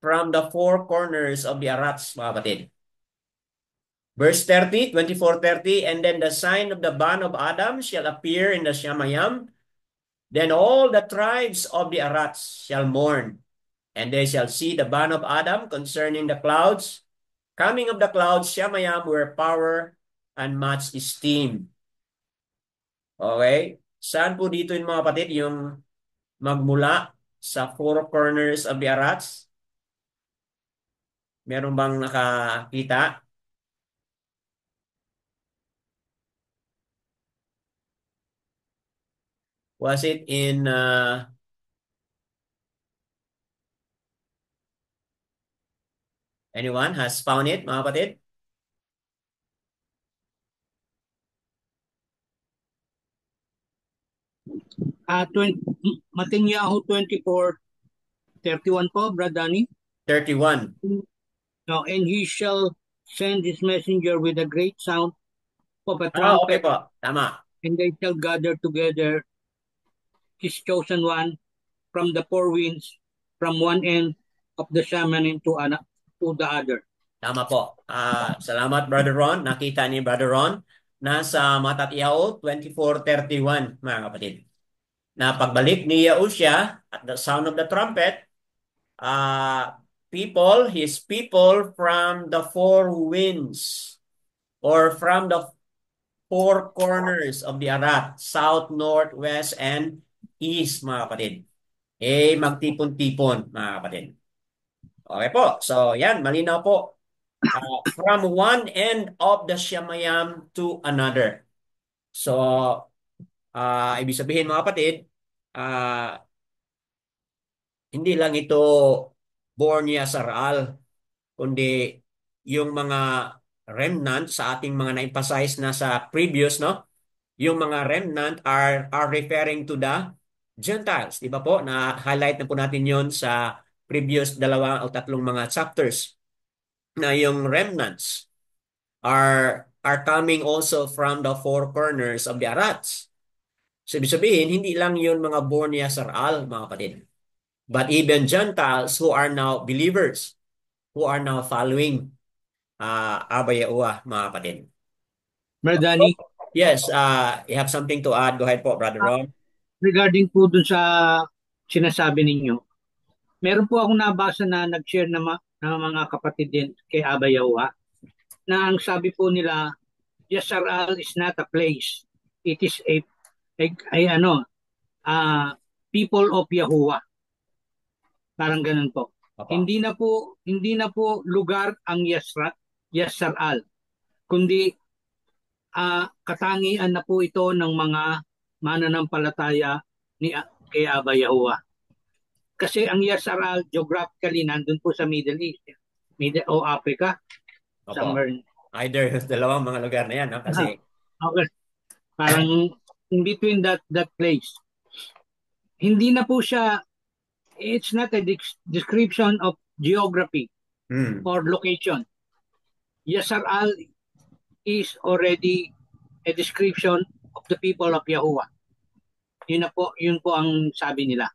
from the four corners of the Arats, mga kapatid. Verse 30, 24:30, and then the sign of the band of Adam shall appear in the Shamayam. Then all the tribes of the Arats shall mourn, and they shall see the band of Adam concerning the clouds. Coming of the clouds, Shamayam, where power and much esteem. Okay? Saan po dito yung mga kapatid, yung magmula sa four corners of the Arats? Meron bang nakakita? Was it in anyone has found it, mga kapatid? Matinyahu 24:31 po, Brad Danny. 31. No, and he shall send his messenger with a great sound of a Okay trumpet, po. Tama. and they shall gather together his chosen one from the four winds, from one end of the Shamanim to the other. Tama po. Salamat, Brother Ron. Nakita ni Brother Ron. Nasa Matatiao 24:31, mga kapatid. Na pagbalik ni Yahushua at the sound of the trumpet, his people from the four winds or from the four corners of the Arat, south, north, west, and east, mga kapatid. Magtipon-tipon, mga kapatid. Okay po. So, yan. Malinaw po. From one end of the Shamayam to another. So, ibig sabihin, mga kapatid, hindi lang ito Bornea Saral, kundi yung mga remnant sa ating mga na-emphasize na sa previous, no? Yung mga remnant are referring to the Gentiles, di ba po? Na-highlight na po natin yon sa previous dalawa o tatlong mga chapters na yung remnants are coming also from the four corners of the Arats. So, ibig sabihin, hindi lang yun mga Bornea Saral, mga kapatid. But even Gentiles who are now believers, who are now following Abba Yahuwah, mga kapatid. Brad Danny, Yes, you have something to add. Go ahead po, Brother Ron. regarding po dun sa sinasabi ninyo, meron po akong nabasa na nag-share na mga kapatid din kay Abba Yahuwah, na ang sabi po nila, Yasharal is not a place. It is people of Yahuwah. Parang ganun po. Opo. Hindi na po lugar ang Yasharal, kundi katangian na po ito ng mga mananampalataya kay Abba Yahuwah. Kasi ang Yasharal geographically nandun po sa Middle East, o Africa, Opo. somewhere. Either dalawang mga lugar na yan, no? Kasi Okay. Parang in between that place. Hindi na po siya, it's not a description of geography or location. Yasharal is already a description of the people of Yahuwah. Yun po ang sabi nila.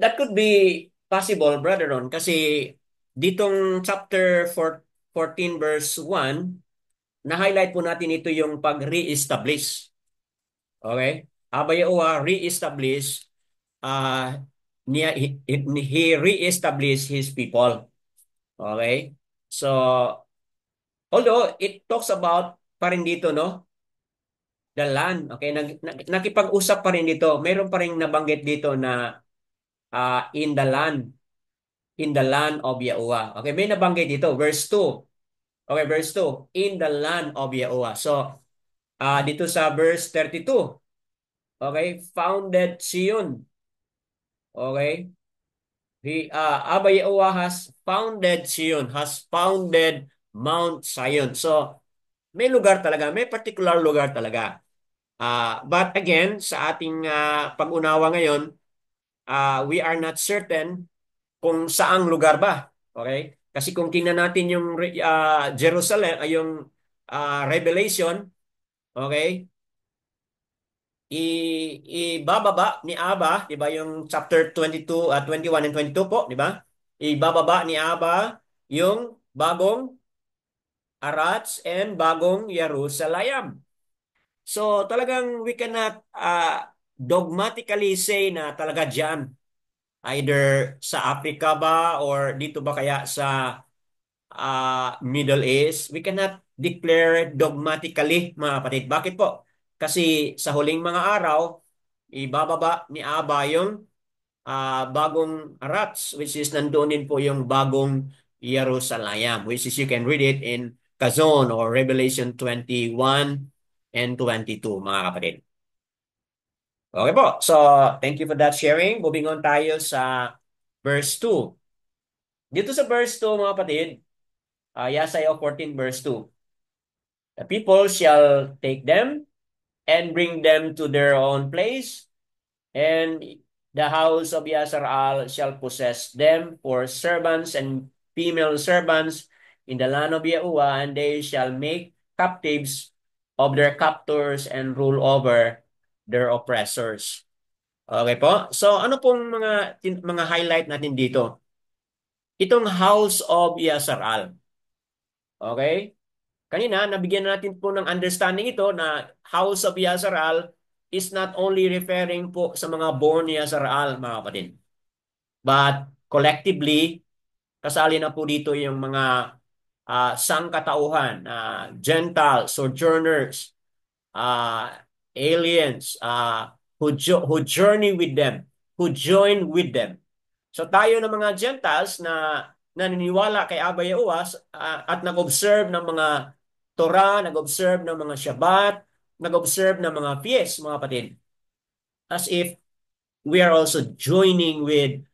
That could be possible, Brother Ron, kasi ditong chapter 14 verse 1, na-highlight po natin ito yung pag-re-establish. Okay? Abba Yahuwah re-establish, he re-established his people. Okay? So, although it talks about pa rin dito, no? The land. Okay? Nakipag-usap pa rin dito. Mayroon pa rin nabanggit dito na in the land. In the land of Yahuwah. Okay, may nabanggit dito. Verse 2. Okay, verse 2. In the land of Yahuwah. So, dito sa verse 32. Okay, founded Zion. Okay. Abba Yahuwah has founded Zion, has founded Mount Zion. So, may lugar talaga, may particular lugar talaga. But again, sa ating pag-unawa ngayon, we are not certain kung saang lugar ba. Okay? Kasi kung tingnan natin yung Jerusalem, ay yung Revelation, okay? Ibababa ni Aba, 'di ba, yung chapter 22, 21 and 22 po, 'di ba? Ibababa ni Aba yung bagong Arats and bagong Jerusalem. So talagang we cannot dogmatically say na talaga diyan, either sa Africa ba or dito ba kaya sa Middle East. We cannot declare dogmatically, mga kapatid. Bakit po? Kasi sa huling mga araw, ibababa ni Aba yung bagong Arats, which is nandoon din po yung bagong Jerusalem, which is you can read it in Kazon or Revelation 21 and 22, mga kapatid. Okay po. So, thank you for that sharing. Moving on tayo sa verse 2. Dito sa verse 2, mga kapatid, Yesaya 14 verse 2. The people shall take them and bring them to their own place, and the house of Yasharal shall possess them for servants and female servants in the land of Yahuwah, and they shall make captives of their captors and rule over their oppressors. Okay po? So ano pong mga highlight natin dito? Itong house of Yasharal. Okay? Kanina, nabigyan natin po ng understanding ito na House of Yasharal is not only referring po sa mga born Yasharal, mga kapatid. But collectively, kasali na po dito yung mga sangkatauhan, Gentiles, sojourners, uh, aliens, who journey with them, who join with them. So tayo ng mga Gentiles na naniniwala kay Abba Yahuwah at nag-observe ng mga Torah, nag-observe ng mga Shabbat, nag-observe ng mga feasts, mga kapatid. As if we are also joining with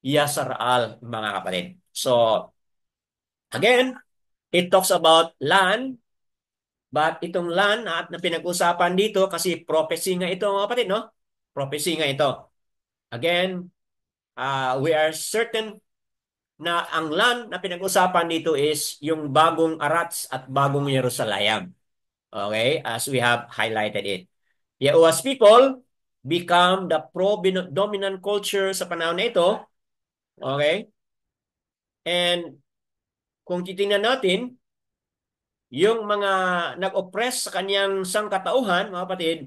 Yasharal, mga kapatid. So, again, it talks about land, but itong land na pinag-usapan dito, kasi prophecy nga ito, mga kapatid, no? Prophecy nga ito. Again, we are certain na ang land na pinag-usapan dito is yung bagong Arats at bagong Jerusalem. Okay? As we have highlighted it. Yahuwah's people become the pro-dominant culture sa panahon na ito. Okay? And kung titingnan natin, yung mga nag-oppress sa kanyang sangkatauhan, mga kapatid,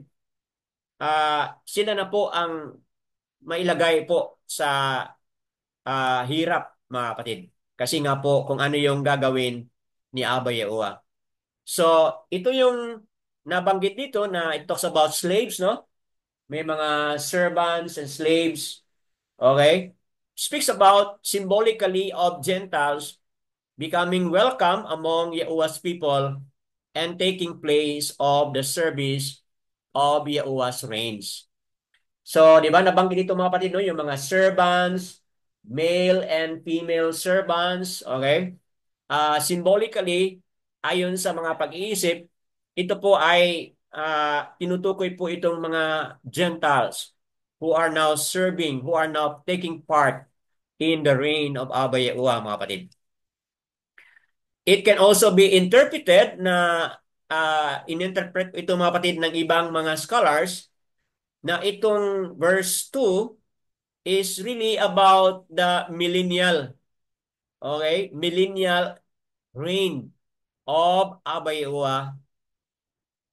sila na po ang mailagay po sa hirap, mga kapatid. Kasi nga po kung ano yung gagawin ni Abba Yahuwah. So, ito yung nabanggit dito na it talks about slaves, no? May mga servants and slaves. Okay? Speaks about symbolically of Gentiles becoming welcome among Yahuwah's people and taking place of the service of Yahuwah's reigns. So, di ba, nabanggit dito mga kapatid, no? Yung mga servants, male and female servants, okay? Symbolically, ayon sa mga pag-iisip, ito po ay tinutukoy po itong mga Gentiles who are now serving, who are now taking part in the reign of Abba Yahuwah, mga kapatid. It can also be interpreted na ininterpret ito, mga kapatid, ng ibang mga scholars na itong verse 2 is really about the millennial, okay? Millennial reign of Abba Yahuwah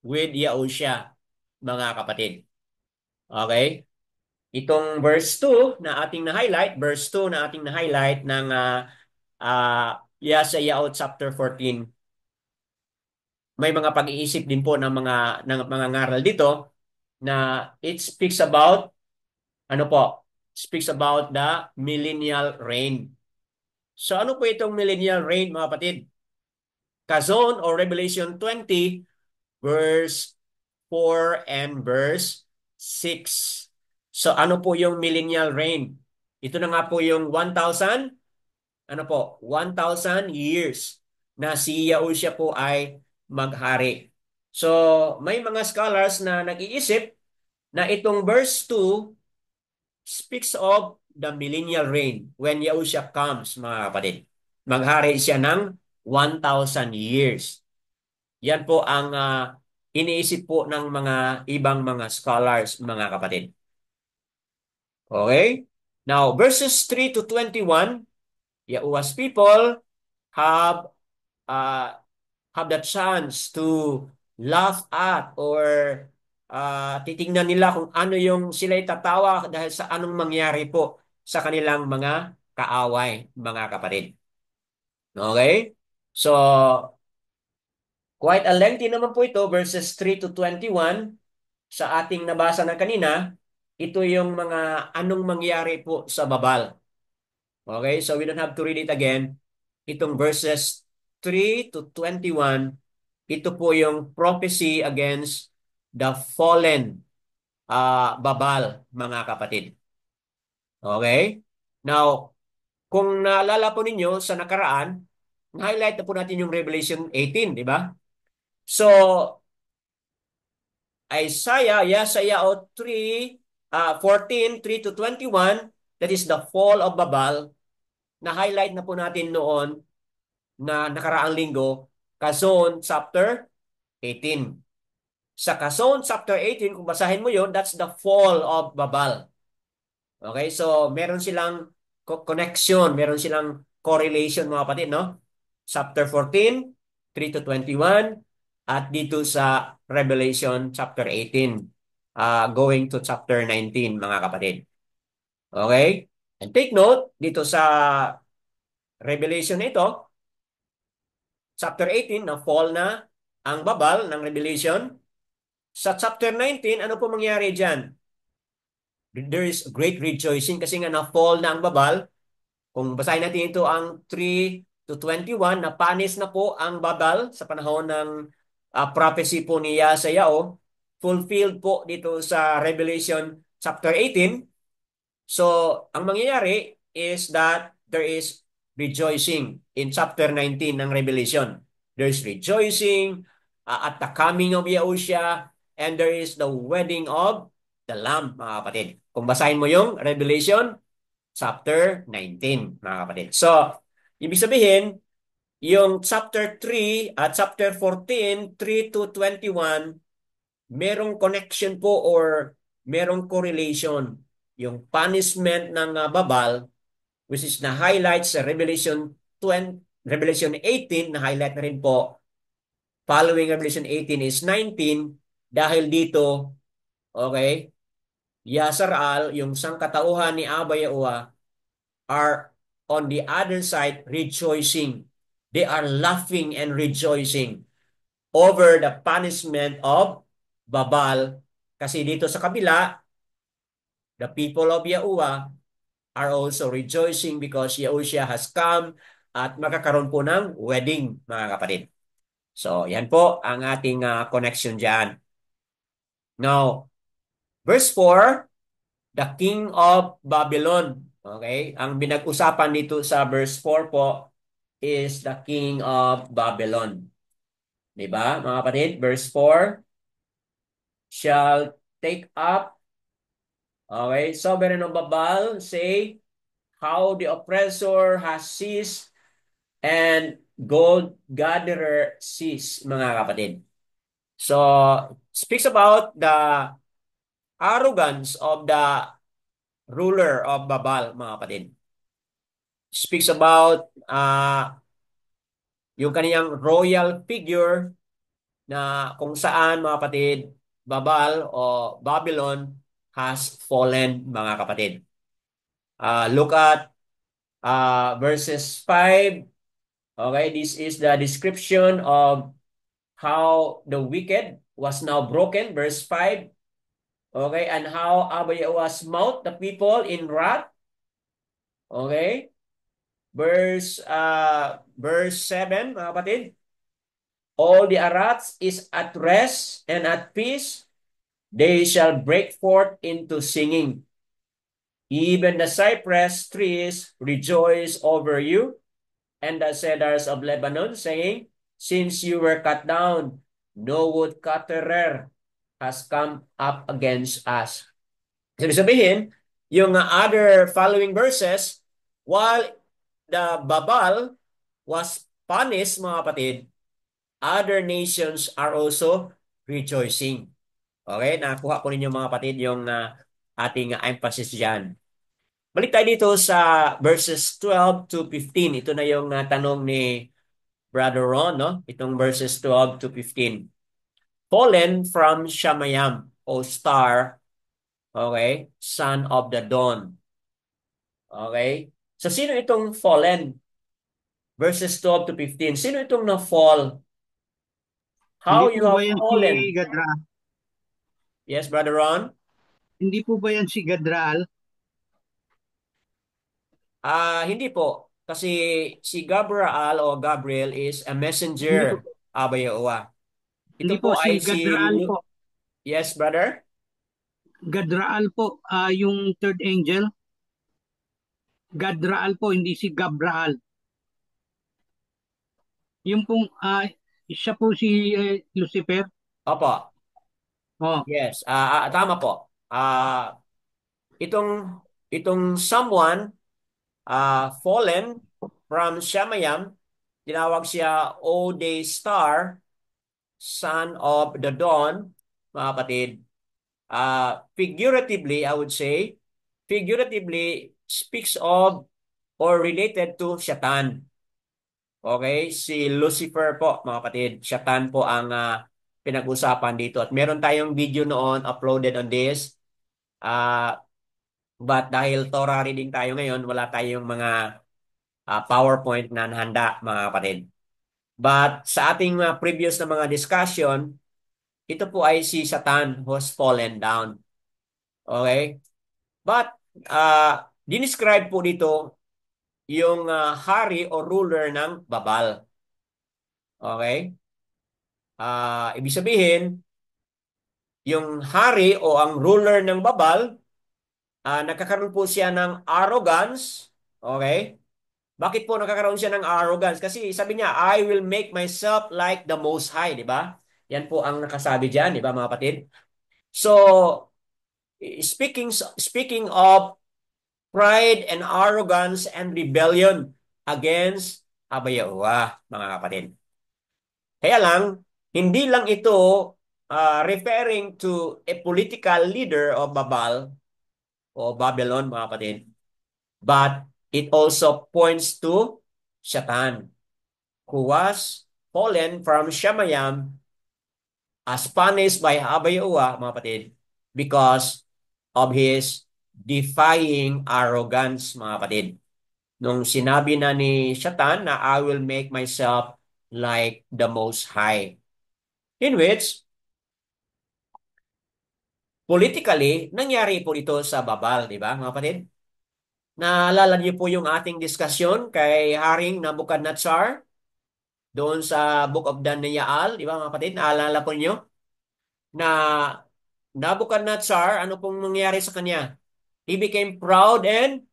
with Yahusha, mga kapatid. Okay? Itong verse 2 na ating na-highlight, verse 2 na ating na-highlight ng Yesaya chapter 14, may mga pag-iisip din po ng mga ngaral dito na it speaks about ano po? speaks about the millennial reign. So ano po itong millennial reign, mga kapatid? Kazon or Revelation 20 verse 4 and verse 6. So ano po yung millennial reign? Ito na nga po yung 1,000, ano po, 1,000 years na si Yahushua po ay maghari. So may mga scholars na nag-iisip na itong verse 2 speaks of the millennial reign when Yahushua comes, mga kapatid. Maghari siya ng 1,000 years. Yan po ang iniisip po ng mga ibang mga scholars, mga kapatid. Okay? Now, verses 3 to 21, Yahuwah's people have uh, have the chance to laugh at or titingnan nila kung ano yung sila'y tatawa dahil sa anong mangyari po sa kanilang mga kaaway, mga kapatid. Okay? So, quite a lengthy naman po ito, verses 3 to 21. Sa ating nabasa na kanina, ito yung mga anong mangyari po sa Babal. Okay? So, we don't have to read it again. Itong verses 3 to 21, ito po yung prophecy against the fallen Babal, mga kapatid. Okay? Now, kung naalala po ninyo sa nakaraan, highlight na po natin yung Revelation 18, di ba? So, Yesaya 3, 14, 3 to 21, that is the fall of Babal, na-highlight na po natin noon na nakaraang linggo, Kazon chapter 18. Sa Kazon chapter 18, kung basahin mo yon, that's the fall of Babal. Okay, so meron silang connection, meron silang correlation, mga kapatid, no? Chapter 14, 3 to 21, at dito sa Revelation chapter 18, going to chapter 19, mga kapatid. Okay? And take note, dito sa Revelation ito, chapter 18, na fall na ang Babal ng Revelation. Sa chapter 19, ano po mangyari dyan? There is great rejoicing kasi nga na-fall na ang Babal. Kung basahin natin ito ang 3 to 21, napanis na po ang Babal sa panahon ng prophecy po ni Yesaya, fulfilled po dito sa Revelation chapter 18. So, ang mangyayari is that there is rejoicing in chapter 19 ng Revelation. There is rejoicing at the coming of Yahushua, and there is the wedding of the Lamb, mga kapatid. Kung basahin mo yung Revelation chapter 19, mga kapatid. So, ibig sabihin, yung chapter 3 at chapter 14, 3 to 21, merong connection po or merong correlation. Yung punishment ng Babal, which is na-highlight sa Revelation 20, Revelation 18, na-highlight na rin po. Following Revelation 18 is 19, dahil dito, okay, Yasar-al, yung sangkatauhan ni Abba Yahuwah, are on the other side rejoicing. They are laughing and rejoicing over the punishment of Babal. Kasi dito sa kabila, the people of Yahuwah are also rejoicing because Yahushua has come at magkakaroon po ng wedding, mga kapatid. So, yan po ang ating connection dyan. Now, verse 4, the king of Babylon. Okay? Ang binag-usapan dito sa verse 4 po is the king of Babylon. Diba, mga kapatid? Verse 4, shall take up, okay, sovereign of Babel, say, how the oppressor has ceased and gold gatherer ceased, mga kapatid. So, speaks about the arrogance of the ruler of Babel, mga kapatid. Speaks about yung kaniyang royal figure na kung saan, mga kapatid, Babel o Babylon has fallen, mga kapatid. Look at verses 5. Okay, this is the description of how the wicked was now broken. Verse 5, Okay, and how Abba Yahuwah smote the people in wrath. Okay, verse 7, mga kapatid. All the Arats is at rest and at peace. They shall break forth into singing. Even the cypress trees rejoice over you, and the cedars of Lebanon, saying, since you were cut down, no woodcutterer has come up against us. So, sabihin, yung other following verses, while the Babal was punished, mga kapatid, other nations are also rejoicing. Okay, nakuha ko ninyo mga kapatid yung ating emphasis dyan. Balik tayo dito sa verses 12 to 15. Ito na yung tanong ni Brother Ron, no? Itong verses 12 to 15. Fallen from Shamayam, O star, okay, son of the dawn. Okay? So, sino itong fallen? Verses 12 to 15. Sino itong na-fall? Hindi How po you ba have yan si fallen? Gadra? Yes, Brother Ron? Hindi po ba yan si Gadral? Hindi po. Kasi si Gabriel o Gabriel is a Hindi po, messenger, Aba Yahuwah. hindi Ito po po si ay si... Gadral po. Yes, brother? Gadraal po, yung third angel. Gadraal po, hindi si Gabraal. Yung pong, siya po si Lucifer. Opo. Oh, Yes. Tama po. Itong itong someone fallen from Shamayam, tinawag siya O Day Star, son of the dawn, mga kapatid. Figuratively, I would say, figuratively speaks of or related to Satan. Okay? Si Lucifer po, mga kapatid. Satan po ang pinag-usapan dito. At meron tayong video noon uploaded on this. Uh, but dahil Torah reading tayo ngayon, wala tayong mga PowerPoint na handa, mga kapatid. But sa ating previous na mga discussion, ito po ay si Satan who has fallen down. Okay? But dinescribe po dito yung hari o ruler ng Babal. Okay? Ibig sabihin, yung hari o ang ruler ng Babal, nagkakaroon po siya ng arrogance. Okay? Bakit po nagkakaroon siya ng arrogance? Kasi sabi niya, I will make myself like the Most High. Di ba? Yan po ang nakasabi dyan, di ba mga kapatid? So, speaking of pride and arrogance and rebellion against Abba Yahuwah, mga kapatid. Kaya lang, hindi lang ito referring to a political leader of Babal o Babylon, mga kapatid. But it also points to Satan, who was fallen from Shamayam as punished by Abba Yahuwah, mga kapatid, because of his defying arrogance, mga kapatid. Nung sinabi na ni Satan na I will make myself like the Most High. In which, politically, nangyari po ito sa Babal, di ba mga kapatid? Naalala niyo po yung ating diskusyon kay Haring Nabucodonosor doon sa Book of Daniel, di ba mga kapatid? Naalala po niyo na Nabucodonosor, ano pong nangyari sa kanya? He became proud and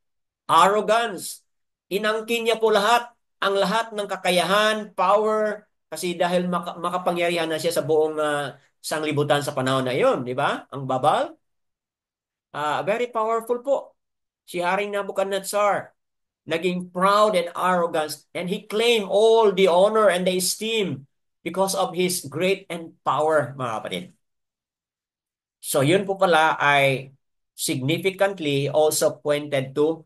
arrogance. Inangkin niya po ang lahat ng kakayahan, power, kasi dahil makapangyarihan na siya sa buong sanglibutan sa panahon na iyon, di ba? Ang Babal, very powerful po. Si Haring Nabucodonosor, naging proud and arrogant, and he claimed all the honor and the esteem because of his great and power, mga kapatid. So yun po pala ay significantly also pointed to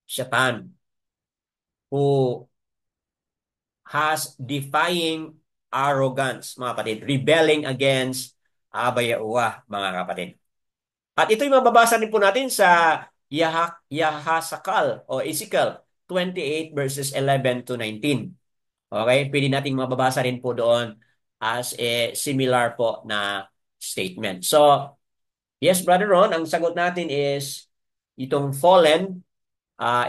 Satan, who has defying arrogance, mga kapatid, rebelling against Abba Yahuwah, mga kapatid. At ito'y mababasa din po natin sa Yahasakal o Ezekiel 28 verses 11 to 19. Okay? Pwede nating mababasa rin po doon as a similar po na statement. So, Yes, Brother Ron, ang sagot natin is itong fallen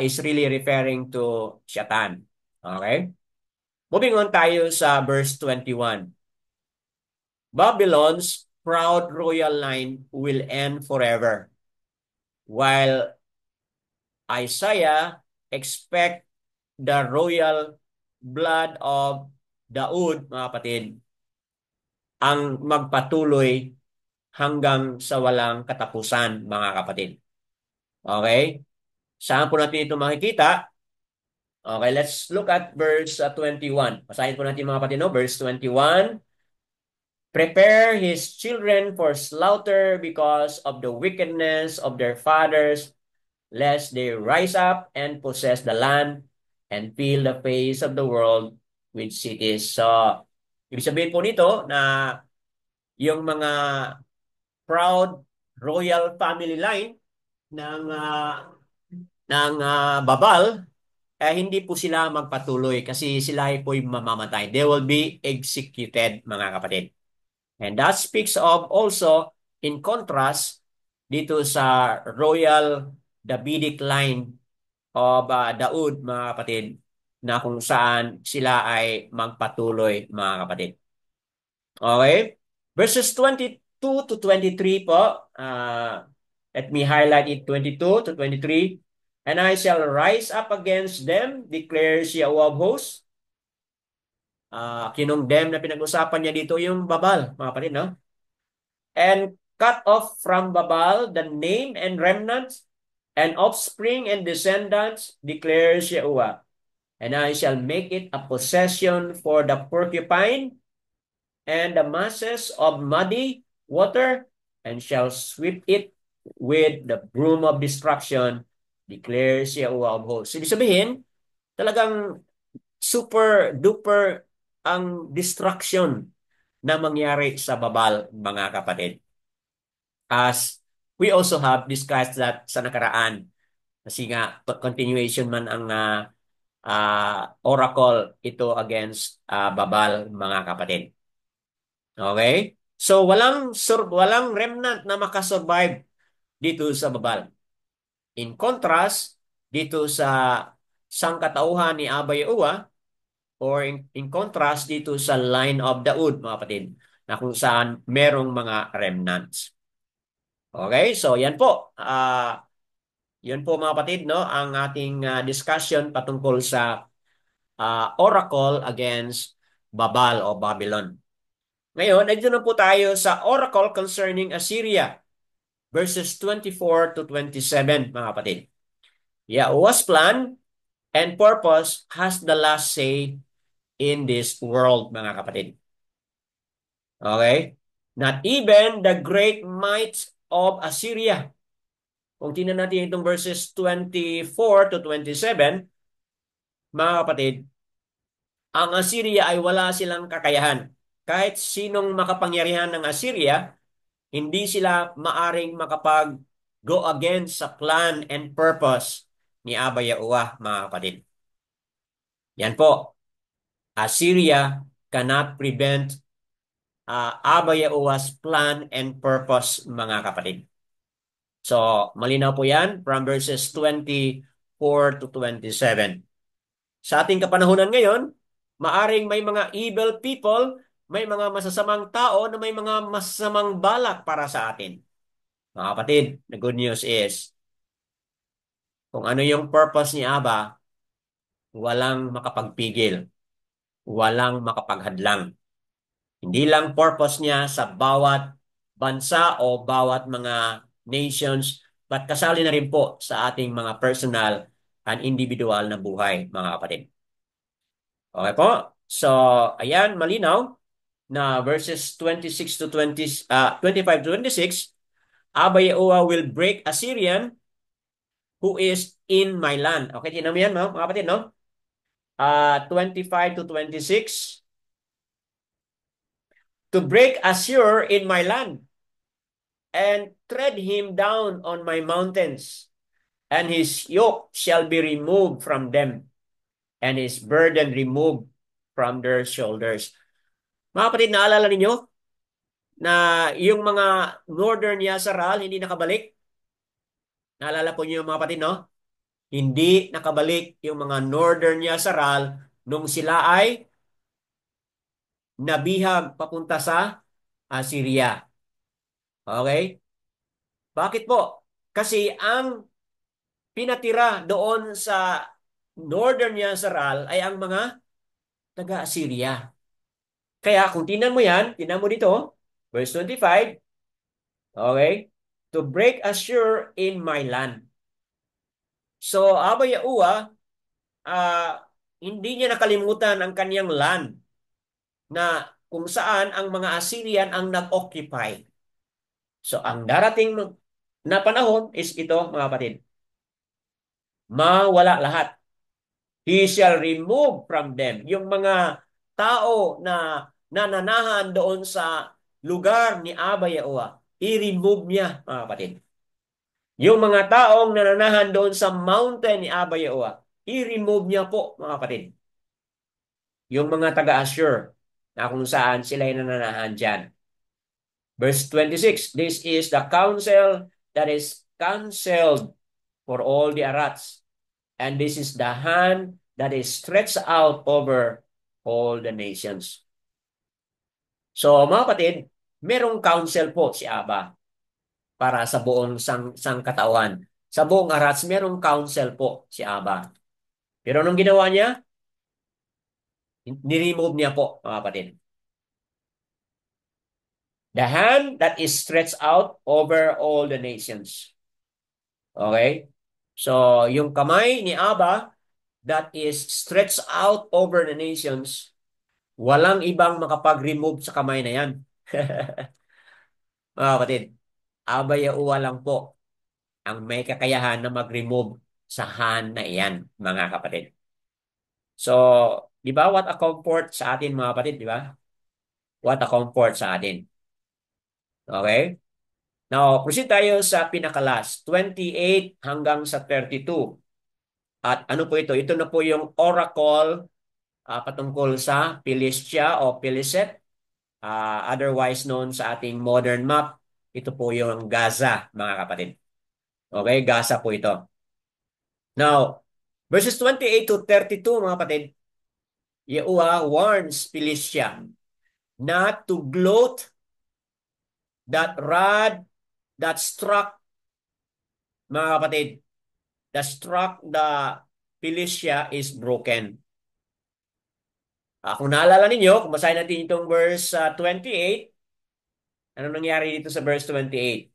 is really referring to Satan. Okay? Moving on tayo sa verse 21. Babylon's proud royal line will end forever, while Isaiah expect the royal blood of Daud, mga kapatid, ang magpatuloy hanggang sa walang katapusan, mga kapatid. Okay? Saan po natin ito makikita? Okay, let's look at verse 21. Basahin po natin mga kapatid, no? Verse 21. Prepare his children for slaughter because of the wickedness of their fathers, lest they rise up and possess the land and fill the face of the world with cities. So, ibig sabihin po nito na yung mga proud royal family line ng Babal, hindi po sila magpatuloy kasi sila ay po'y mamamatay. They will be executed, mga kapatid. And that speaks of also in contrast dito sa royal Davidic line of Daud, mga kapatid, na kung saan sila ay magpatuloy, mga kapatid. Okay? Verses 22 to 23 po. Let me highlight it, 22 to 23. And I shall rise up against them, declares Yahweh of hosts. Kinongdem na pinag-usapan niya dito yung Babal, mga kapatid, no? And cut off from Babal the name and remnants and offspring and descendants, declares Yahweh. And I shall make it a possession for the porcupine and the masses of muddy water, and shall sweep it with the broom of destruction, declares Yahweh of hosts. Ibig sabihin, talagang super duper ang destruction na mangyari sa Babal, mga kapatid. As we also have discussed that sa nakaraan, kasi nga continuation man ang oracle ito against Babal, mga kapatid. Okay? So walang remnant na makasurvive dito sa Babal. In contrast, dito sa sangkatauhan ni Abba Yahuwah, or in contrast dito sa line of Daud, mga kapatid, na kung saan merong mga remnants. Okay? So yan po. Yan po mga kapatid, no, ang ating discussion patungkol sa oracle against Babal o Babylon. Ngayon, nandito na po tayo sa oracle concerning Assyria, verses 24 to 27, mga kapatid. Yahweh's plan and purpose has the last say in this world, mga kapatid. Okay? Not even the great might of Assyria. Kung tingnan natin itong verses 24 to 27, mga kapatid, ang Assyria ay wala silang kakayahan. Kahit sinong makapangyarihan ng Assyria, hindi sila maaring makapag-go against sa plan and purpose ni Abba Yahuwah, mga kapatid. Yan po. Assyria cannot prevent Abba Yahuwah's plan and purpose, mga kapatid. So, malinaw po yan from verses 24 to 27. Sa ating kapanahunan ngayon, maaring may mga evil people, may mga masasamang tao na may mga masasamang balak para sa atin. Mga kapatid, the good news is, kung ano yung purpose ni Abba, walang makapagpigil, walang makapaghadlang. Hindi lang purpose niya sa bawat bansa o bawat mga nations, but kasali na rin po sa ating mga personal and individual na buhay, mga kapatid. Okay po? So, ayan, malinaw na verses 26 to 25 to 26, Abba Yahuwah will break Assyrian who is in my land. Okay, tinan mo yan, mga kapatid, no? 25 to 26. To break Assur in my land and tread him down on my mountains, and his yoke shall be removed from them, and his burden removed from their shoulders. Mga kapatid, naalala ninyo? na yung mga Northern Yazaral hindi nakabalik. Naalala po niyo yung mga kapatid, no? Hindi nakabalik yung mga Northern Yazaral nung sila ay nabihag papunta sa Assyria. Okay? Bakit po? Kasi ang pinatira doon sa Northern Yazaral ay ang mga taga-Assyria. Kaya kung tingnan mo yan, tingnan mo dito, verse 25, okay? To break Assur in my land. So, Abba Yahuwah, ah, hindi niya nakalimutan ang kanyang land na kung saan ang mga Assyrian ang nag-occupy. So, ang darating na panahon is ito, mga kapatid. Mawala lahat. He shall remove from them. Yung mga tao na nananahan doon sa lugar ni Abba Yahuwah, i-remove niya, mga kapatid. Yung mga taong nananahan doon sa mountain ni Abba Yahuwah, i-remove niya po, mga kapatid. Yung mga taga-Assur, na kung saan sila nananahan dyan. Verse 26, this is the counsel that is counseled for all the Arats. And this is the hand that is stretched out over all the nations. So mga kapatid, merong counsel po si Abba para sa buong sangkatauhan. Sa buong Arats, merong counsel po si Abba. Pero anong ginawa niya? Ni-remove niya po, mga kapatid. The hand that is stretched out over all the nations. Okay? So, yung kamay ni Abba that is stretched out over the nations, walang ibang makapag-remove sa kamay na yan. Mga kapatid, Abba Yahuwah lang po ang may kakayahan na mag-remove sa hand na iyan, mga kapatid. So, di ba what a comfort sa atin, mga kapatid, di ba? What a comfort sa atin. Okay? Now, proceed tayo sa pinakalas, 28 hanggang sa 32. At ano po ito? Ito na po yung oracle patungkol sa Philistia o Philiset, otherwise known sa ating modern map. Ito po yung Gaza, mga kapatid. Okay, Gaza po ito. Now, verses 28 to 32, mga kapatid, Yahuwah warns Philistia not to gloat that rod that struck, mga kapatid, that struck the Philistia is broken. Kung naalala ninyo, kung basahin natin itong verse 28, ano nangyari dito sa verse 28?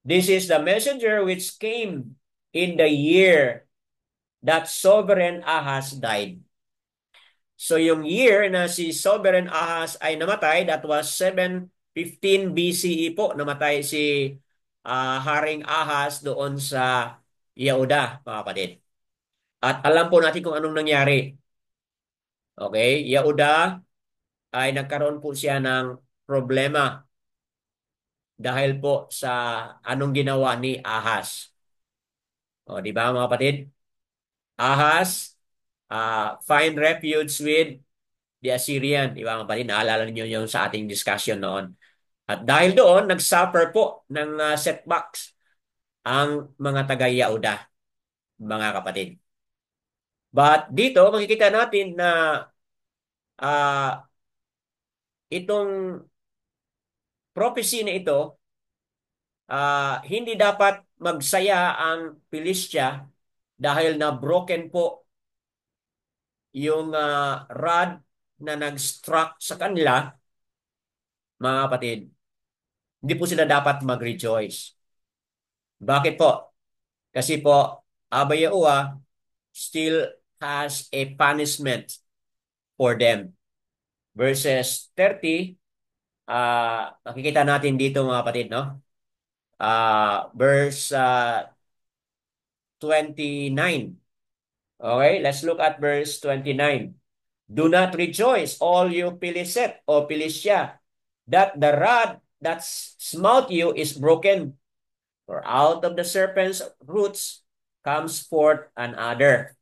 This is the messenger which came in the year that Sovereign Ahaz died. So yung year na si Sovereign Ahaz ay namatay, that was 715 BCE po, namatay si Haring Ahaz doon sa Yehuda, mga kapatid. At alam po natin kung anong nangyari. Okay, Yehuda ay nagkaroon po siya ng problema dahil po sa anong ginawa ni Ahaz. O, di ba mga kapatid? Ahaz find refuge with the Assyrian. Di ba mga kapatid? Naalala niyo yung sa ating discussion noon. At dahil doon, nag-suffer po ng setbacks ang mga taga-Yehuda, mga kapatid. But dito, makikita natin na itong prophecy na ito, hindi dapat magsaya ang Philistia dahil na broken po yung rod na nag-struck sa kanila, mga kapatid. Hindi po sila dapat mag-rejoice. Bakit po? Kasi po, Abba Yahuwah still has a punishment for them. Verses 30, makikita natin dito mga kapatid, no? Verse 29. Okay, let's look at verse 29. Do not rejoice, all you Philiset o Philistia, that the rod that smote you is broken. For out of the serpent's roots comes forth another,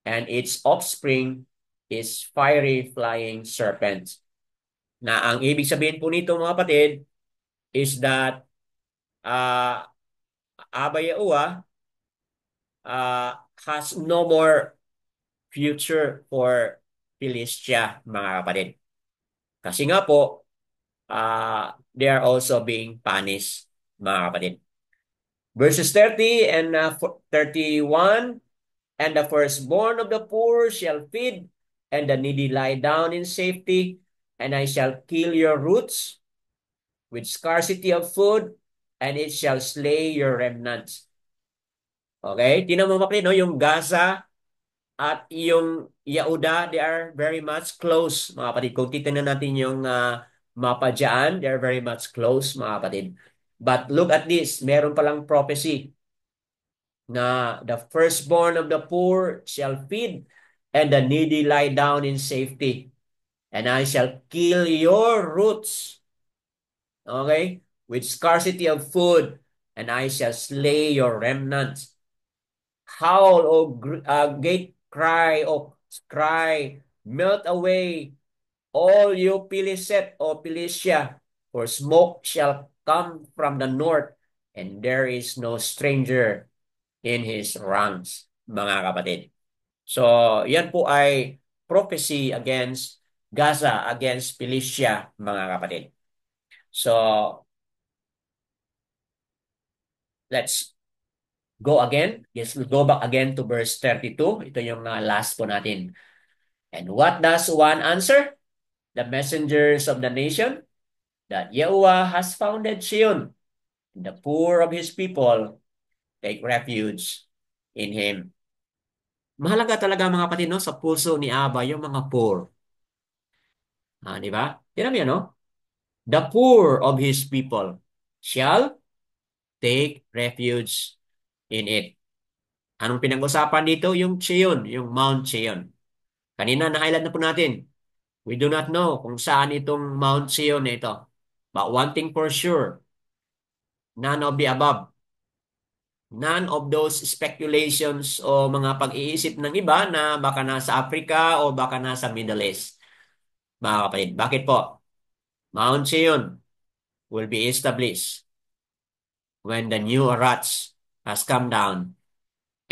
and its offspring is fiery flying serpents. Na ang ibig sabihin po nito mga kapatid is that Abba Yahuwah has no more future for Philistia, mga kapatid. Kasi nga po, they are also being punished, mga kapatid. Verses 30 and 31, and the firstborn of the poor shall feed, and the needy lie down in safety, and I shall kill your roots with scarcity of food, and it shall slay your remnants. Okay? Tingnan mo kapatid, no? Yung Gaza at yung Yehuda, they are very much close, mga kapatid. Kung titingnan natin yung mapa dyan, they are very much close, mga kapatid. But look at this, meron palang prophecy na the firstborn of the poor shall feed, and the needy lie down in safety. And I shall kill your roots, okay, with scarcity of food, and I shall slay your remnants. Howl, O gate, cry, O cry, melt away, all you Piliset, O Philistia, for smoke shall come from the north, and there is no stranger in his ranks, mga kapatid. So, yan po ay prophecy against Gaza, against Philistia, mga kapatid. So, let's go again. Yes, we'll go back again to verse 32. Ito yung last po natin. And what does one answer? The messengers of the nation, that Yahuwah has founded Zion, and the poor of his people take refuge in him. Mahalaga talaga mga kapatid, no, sa puso ni Abba yung mga poor. Di ba? Tignan mo yan, no? The poor of his people shall take refuge in it. Anong pinag-usapan dito? Yung Zion, yung Mount Zion. Kanina na-highlight na po natin. We do not know kung saan itong Mount Zion na ito. But one thing for sure, none of the above. None of those speculations o mga pag-iisip ng iba na baka nasa Africa o baka nasa Middle East. Mga kapatid, bakit po? Mount Zion will be established when the new Arats has come down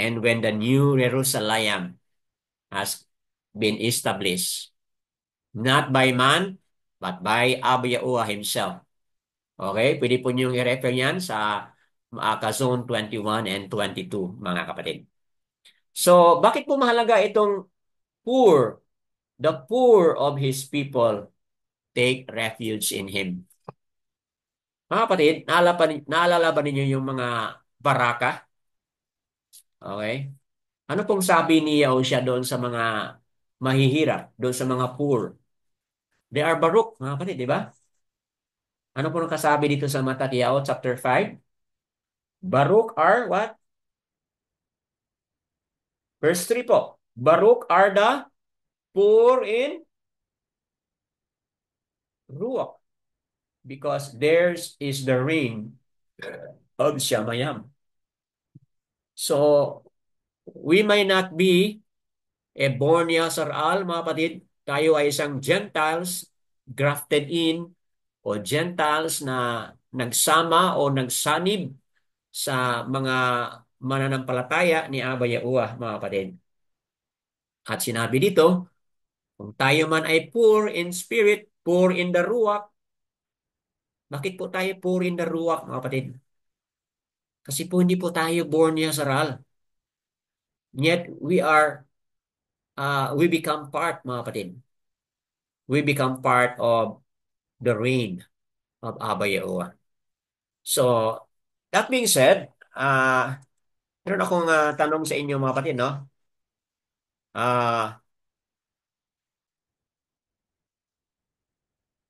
and when the new Jerusalem has been established. Not by man, but by Abba Yahuwah himself. Okay? Pwede po niyong i-refer yan sa Zone 21 and 22, mga kapatid. So, bakit po mahalaga itong poor? The poor of his people take refuge in him. Mga kapatid, naalala ba ninyo yung mga baraka? Okay? Ano pong sabi ni Yahushua doon sa mga mahihirap, doon sa mga poor? They are Baruch, mga kapatid, di ba? Ano po nakasabi dito sa Matthew chapter 5? Baruch are what? Verse 3 po. Baruch are the poor in Ruach, because theirs is the reign of Shamayam. So, we may not be a born Yasar Al, mga kapatid. Tayo ay isang Gentiles grafted in o Gentiles na nagsama o nagsanib sa mga mananampalataya ni Abba Yahuwah, mga kapatid. At sinabi dito, kung tayo man ay poor in spirit, poor in the ruach, bakit po tayo poor in the ruach, mga kapatid? Kasi po hindi po tayo born niya sa ral. Yet we become part, mga kapatid. We become part of the reign of Abba Yahuwah. So, that being said, meron akong tanong sa inyo, mga kapatid, no?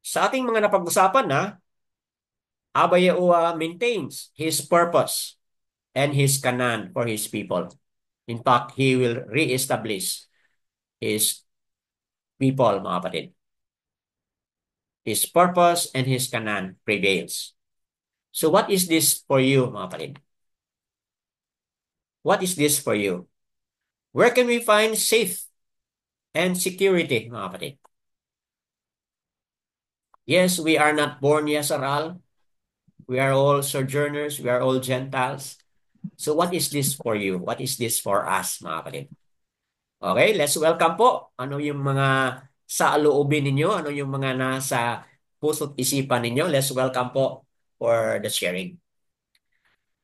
Sa ating mga napag-usapan na, Abba Yahuwah maintains His purpose and His kanan for His people. In fact, He will re-establish His people, mga kapatid. His purpose and His kanan prevails. So what is this for you, mga kapatid? What is this for you? Where can we find safe and security, mga kapatid. Yes, we are not born Yasser. We are all sojourners. We are all Gentiles. So what is this for you? What is this for us, mga kapatid? Okay, let's welcome po. Ano yung mga sa loobin ninyo? Ano yung mga nasa puso't isipan ninyo? Let's welcome po for the sharing.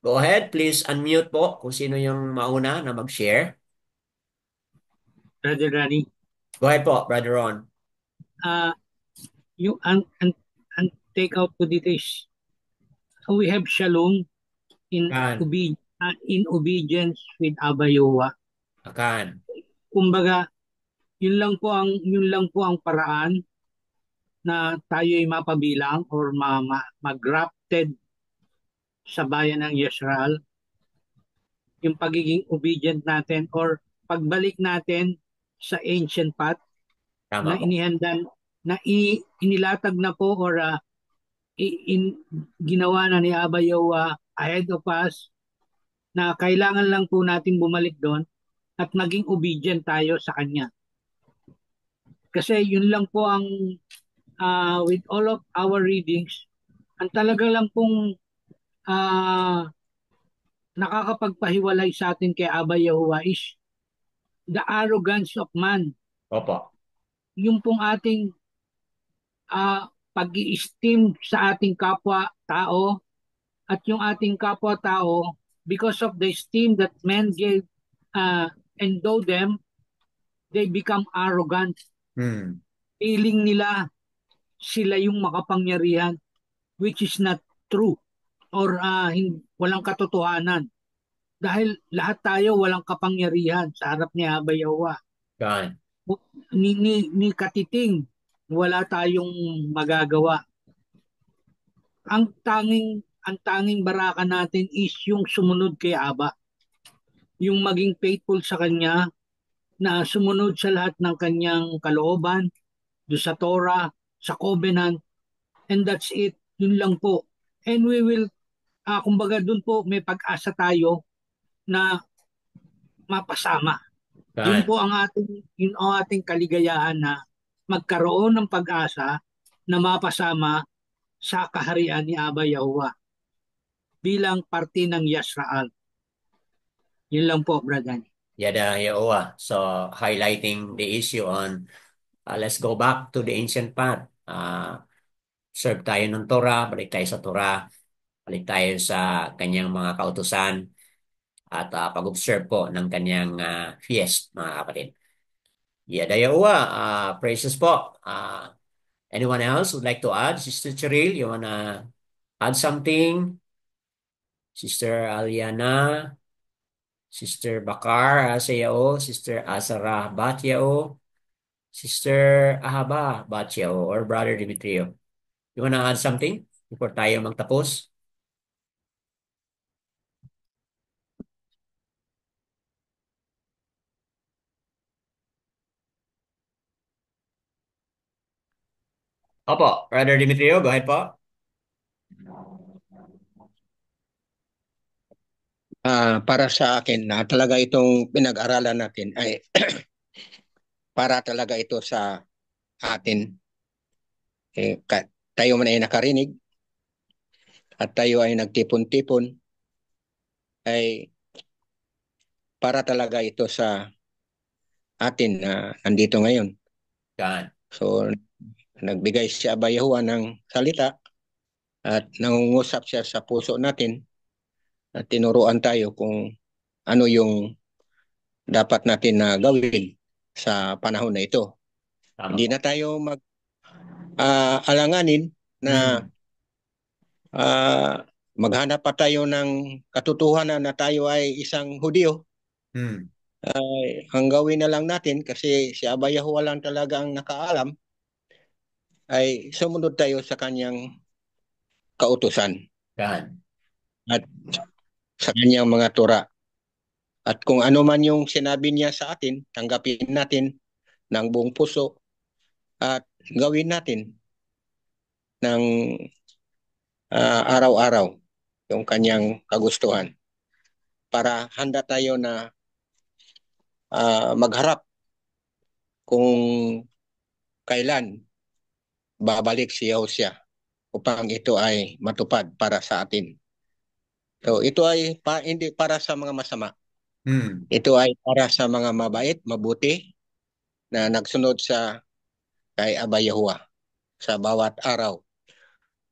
Go ahead, please unmute po kung sino yung mauna na mag-share. Brother Rani, Go ahead po, Brother Ron. yung ang take out ko dito is we have shalom in Akan. in obedience with Abba Yahuwah. Akan. Kumbaga, yun lang po ang paraan na tayo ay mapabilang or mag-grafted sa bayan ng Israel. Yung pagiging obedient natin or pagbalik natin sa ancient path Tama na po. inilatag na po or ginawa na ni Abba Yahuwah ahead of us, na kailangan lang po natin bumalik doon at maging obedient tayo sa Kanya. Kasi yun lang po ang with all of our readings, ang talaga lang pong uh, nakakapagpahiwalay sa atin kay Abba Yahuwah is the arrogance of man. Opo. Yung pong ating pag-i-esteem sa ating kapwa-tao at yung ating kapwa-tao, because of the esteem that men gave endow them, they become arrogant. Feeling nila sila yung makapangyarihan, which is not true or walang katotohanan. Dahil lahat tayo walang kapangyarihan sa harap ni Abba Yahuwah. Gan. Ni katiting, wala tayong magagawa. Ang tanging baraka natin is yung sumunod kay Abba. Yung maging faithful sa Kanya, na sumunod sa lahat ng Kanyang kalooban, do sa Torah, sa covenant, and that's it. Yun lang po. And we will, kumbaga dun po may pag-asa tayo na mapasama. Yun Gan. po yun ang ating kaligayahan, na magkaroon ng pag-asa na mapasama sa kaharian ni Abba Yahuwah bilang parte ng Yasrael. Yun lang po, Brother. Yada Yaowa. So highlighting the issue on let's go back to the ancient path. Serve tayo ng Torah, balik tayo sa Torah, balik tayo sa kanyang mga kautusan at pag-observe po ng kanyang feast, mga kapatid. Yada Yaowa. Praises po. Anyone else would like to add? Sister Cheryl, you wanna add something? Sister Aliana, Sister Bakar Asayao, Sister Asara Batyao, Sister Ahaba Batyao, or Brother Dimitrio. You wanna add something before tayo magtapos? Opo, Brother Dimitrio, go ahead po. Para sa akin na talaga itong pinag-aralan natin ay para talaga ito sa atin. Tayo man ay nakarinig at tayo ay nagtipon-tipon, ay para talaga ito sa atin na nandito ngayon. Yan. So, nagbigay si Abba Yahuwah ng salita at nangungusap siya sa puso natin at tinuruan tayo kung ano yung dapat natin na gawin sa panahon na ito. Tama Hindi po. na tayo alanganin na maghanap pa tayo ng katotohanan na tayo ay isang Hudyo. Ang gawin na lang natin, kasi si Abba Yahuwah lang talaga ang nakaalam, ay sumunod tayo sa kanyang kautusan. Yan. At sa kanyang mga Torah. At kung ano man yung sinabi niya sa atin, tanggapin natin ng buong puso at gawin natin ng araw-araw yung kanyang kagustuhan para handa tayo na magharap kung kailan babalik si Yahusya upang ito ay matupad para sa atin. So ito ay hindi para sa mga masama. Ito ay para sa mga mabait, mabuti na nagsunod sa kay Aba Yahuwah sa bawat araw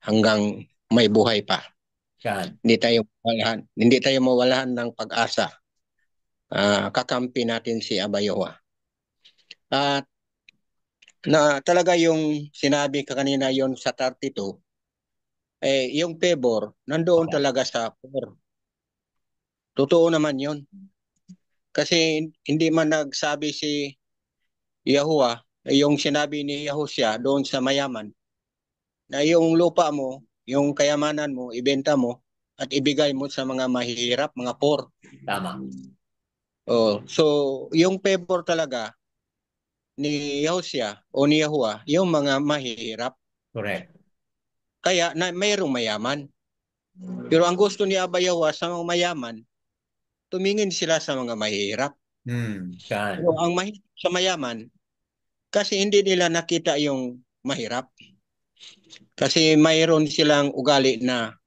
hanggang may buhay pa. Yan. Hindi tayo mawalahan ng pag-asa. Kakampi natin si Aba Yahuwah. At na talaga yung sinabi ka kanina yon sa 32, yung favor nandoon talaga sa poor. Totoo naman yon. Kasi hindi man nagsabi si Yahuwah, yung sinabi ni Yahusya doon sa mayaman, na yung lupa mo, yung kayamanan mo, ibenta mo at ibigay mo sa mga mahihirap, mga poor. Tama. So yung favor talaga ni Yahusya o ni Yahuwah, yung mga mahihirap. Correct. Kaya mayroong mayaman. Pero ang gusto ni Aba Yahuwah sa mga mayaman, tumingin sila sa mga mahihirap. Pero ang mahirap sa mayaman, kasi hindi nila nakita yung mahirap. Kasi mayroon silang ugali na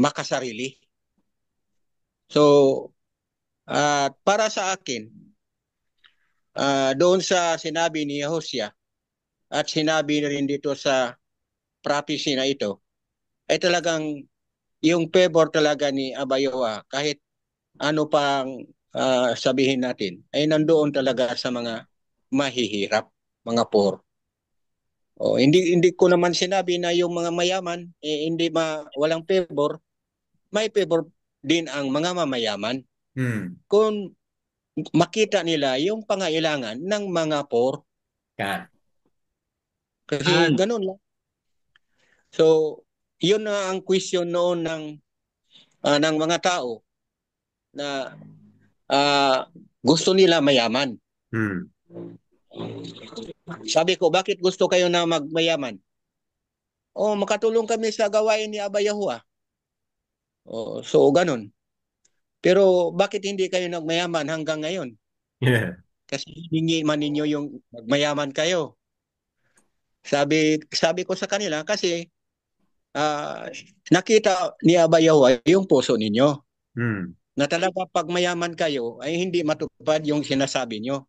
makasarili. So, para sa akin, doon sa sinabi ni Yahusya at sinabi rin dito sa prophecy na ito, ay talagang yung favor talaga ni Aba Yahuwah, kahit ano pang sabihin natin, ay nandoon talaga sa mga mahihirap, mga poor. Hindi ko naman sinabi na yung mga mayaman hindi walang favor. May favor din ang mga mamayaman. Kung makita nila yung pangailangan ng mga poor. Yan. Kasi ganun lang. So, yun na ang question noon ng mga tao na gusto nila mayaman. Sabi ko, bakit gusto kayo na magmayaman? Makatulong kami sa gawain ni Aba Yahuwah. So, ganun. Pero bakit hindi kayo nagmayaman hanggang ngayon? Yeah. Kasi hiningi man ninyo yung magmayaman kayo. Sabi ko sa kanila kasi nakita ni Aba Yahuwah yung puso ninyo. Na talaga pag mayaman kayo ay hindi matupad yung sinasabi nyo.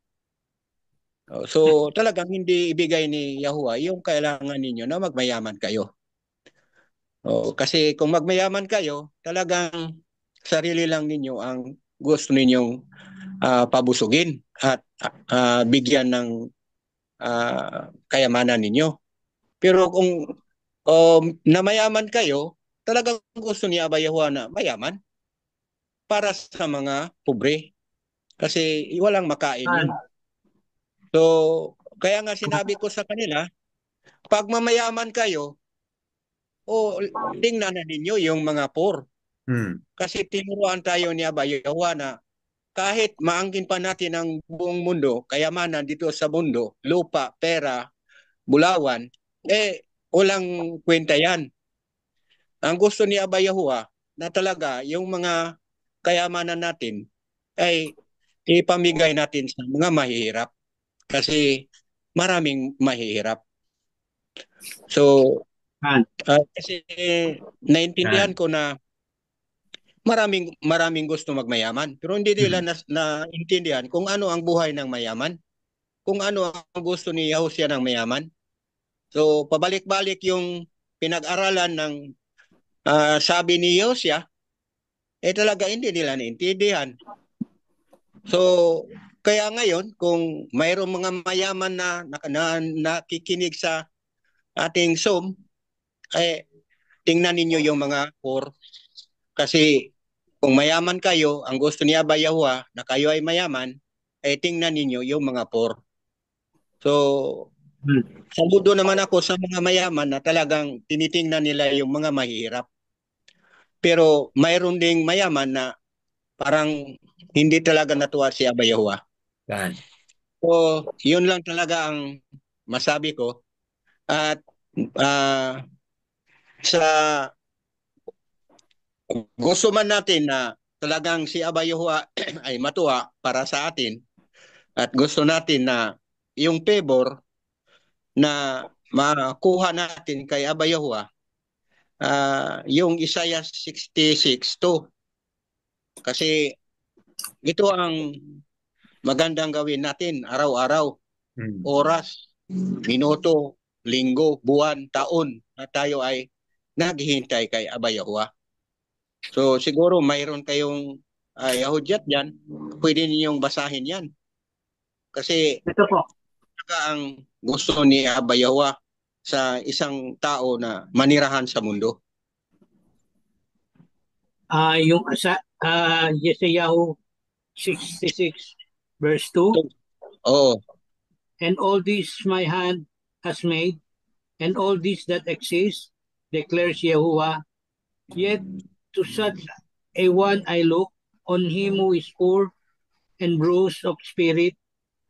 So talagang hindi ibigay ni Yahuwah yung kailangan ninyo na magmayaman kayo. Kasi kung magmayaman kayo, talagang sarili lang ninyo ang gusto ninyong pabusugin at bigyan ng kayamanan ninyo. Pero kung namayaman kayo, talagang gusto ni Aba Yahuwah na mayaman para sa mga pobre. Kasi walang makainin. So, kaya nga sinabi ko sa kanila, pag mamayaman kayo, tingnan na ninyo yung mga poor. Kasi tinuruan tayo ni Aba Yahuwah na kahit maangkin pa natin ang buong mundo, kayamanan dito sa mundo, lupa, pera, bulawan, walang kwenta yan. Ang gusto ni Aba Yahuwah na talaga yung mga kayamanan natin ay ipamigay natin sa mga mahihirap kasi maraming mahihirap. So, kasi naintindihan ko na maraming gusto magmayaman pero hindi nila naintindihan kung ano ang buhay ng mayaman, kung ano ang gusto ni Yahusya ng mayaman. So, pabalik-balik yung pinag-aralan ng sabi ni Yahusya, talaga hindi nila naintindihan. So, kaya ngayon, kung mayroong mga mayaman na nakikinig sa ating Zoom, tingnan ninyo yung mga poor. Kasi kung mayaman kayo, ang gusto ni Aba Yahuwah na kayo ay mayaman, tingnan ninyo yung mga poor. So, saludo naman ako sa mga mayaman na talagang tinitingnan nila yung mga mahihirap. Pero mayroon ding mayaman na parang hindi talaga natuwa si Aba Yahuwah. So, yun lang talaga ang masabi ko. At sa gusto man natin na talagang si Aba Yahuwah ay matuwa para sa atin, At gusto natin na yung favor na makuha natin kay Aba Yahuwah, yung Isaiah 66:2. Kasi ito ang magandang gawin natin araw-araw, oras, minuto, linggo, buwan, taon na tayo ay naghihintay kay Aba Yahuwah. So siguro mayroon kayong Yahudyat dyan, pwede ninyong basahin yan. Kasi Ito po. ang gusto ni Aba Yahuwah sa isang tao na manirahan sa mundo. Yung sa Yeshayahu 66 verse 2, Oo. and all this my hand has made, and all this that exists, declares Yahuwah, yet to such a one I look, on him who is poor and bruised of spirit,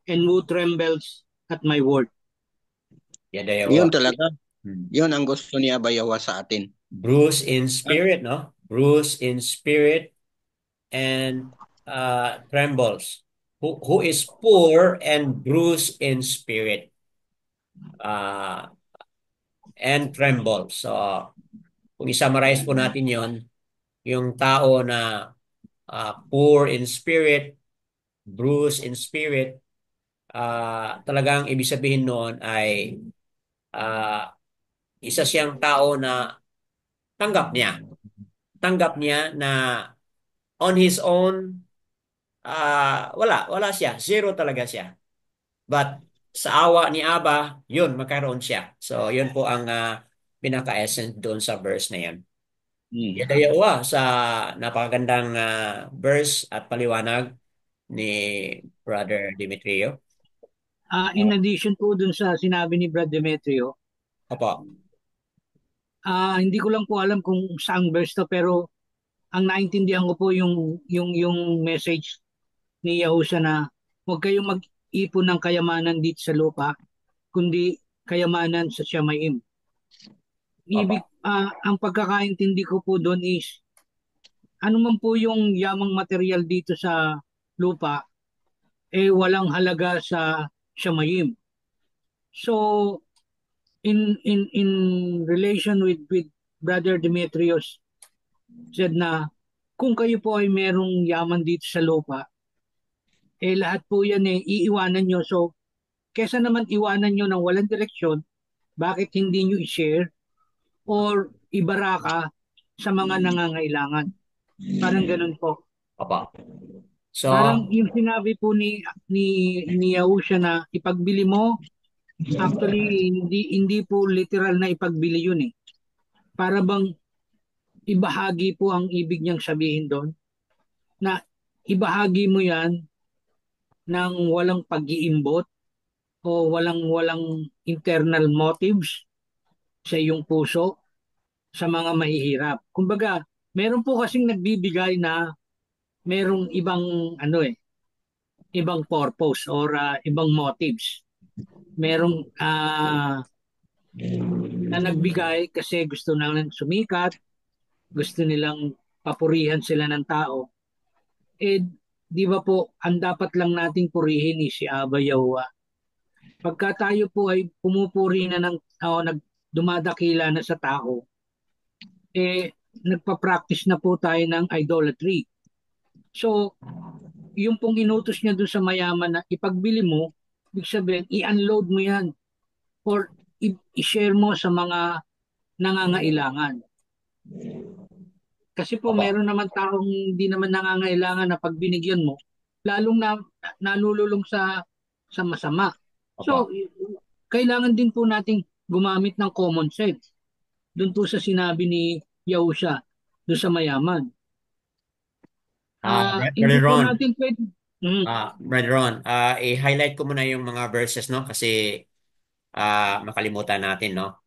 and who trembles at my word. Yun talaga. Yun ang gusto ni Aba Yahuwah sa atin. Bruce in spirit, no? Bruce in spirit and trembles. Who is poor and bruised in spirit uh, and trembles. So, kung i-summarize po natin yon, yung tao na poor in spirit, bruised in spirit, talagang ibig sabihin noon ay uh, isa siyang tao na tanggap niya. Tanggap niya na on his own, wala siya. Zero talaga siya. But sa awa ni Aba, yun, magkaroon siya. So, yun po ang pinaka-essence doon sa verse na yun. Yadayawa sa napakagandang verse at paliwanag ni Brother Demetrio. In addition po dun sa sinabi ni Brad Demetrio, Opo. hindi ko lang po alam kung saang verse to, pero ang naintindihan ko po yung message ni Yahusha na huwag kayong mag-ipon ng kayamanan dito sa lupa, kundi kayamanan sa Shamayim. Ibig, ang pagkakaintindi ko po doon is, ano man po yung yamang material dito sa lupa, walang halaga sa Shamayim. So, in relation with Brother Demetrius said na kung kayo po ay merong yaman dito sa lupa, lahat po yan iiwanan nyo. So, kesa naman iwanan nyo ng walang direksyon, bakit hindi nyo i-share or ibaraka sa mga nangangailangan? Parang ganun po. Opo. So, Parang yung sinabi po ni Yahusha na ipagbili mo, actually hindi po literal na ipagbili yun eh. Para bang ibahagi po ang ibig niyang sabihin doon, na ibahagi mo yan ng walang pag-iimbot o walang internal motives sa iyong puso sa mga mahihirap. Kumbaga, meron po kasing nagbibigay na merong ibang ibang purpose or ibang motives. Merong na nagbigay kasi gusto nilang sumikat, gusto nilang papurihan sila ng tao. Di ba po, ang dapat lang nating purihin si Aba Yahuwah. Pagka tayo po ay pumupuri na dumadakila na sa tao, nagpa-practice na po tayo ng idolatry. So, yung pong inutos niya doon sa mayaman na ipagbili mo, ibig sabihin, i-unload mo yan or i-share mo sa mga nangangailangan. Kasi po meron naman taong hindi naman nangangailangan na pag binigyan mo, lalong nalululong sa masama. So, kailangan din po nating gumamit ng common sense. Doon po sa sinabi ni Yahusha, doon sa mayaman. Hindi po natin pwede. Brother Ron, i-highlight ko muna yung mga verses, no? Kasi makalimutan natin, no?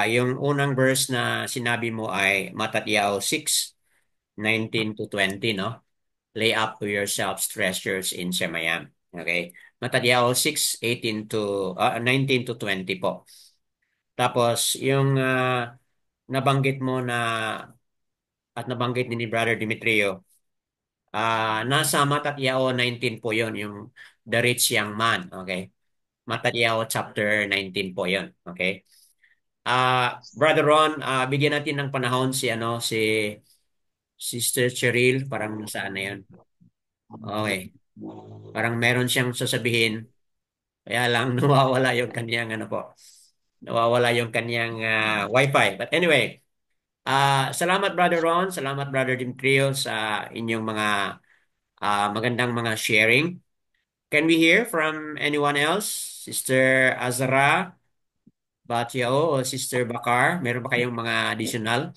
Yung unang verse na sinabi mo ay Matthew 6:19-20, no? Lay up to yourselves treasures in Shemayam. Okay? Matthew 6:19-20 po. Tapos, yung nabanggit mo na at nabanggit ni Brother Demetrio, nasa Matthew 19 po yon, yung the rich young man. Okay? Matthew chapter 19 po 'yon. Okay? Brother Ron, bigyan natin ng panahon si Sister Cheryl, parang nasaan na 'yon. Okay. Parang meron siyang sasabihin, kaya lang nawawala yung kanyang ano po. Nawawala yung kanyang wifi. But anyway, salamat Brother Ron, salamat Brother Dimtrio sa inyong mga magandang mga sharing. Can we hear from anyone else? Sister Azra, Batiao, o Sister Bakar, meron ba kayong mga additional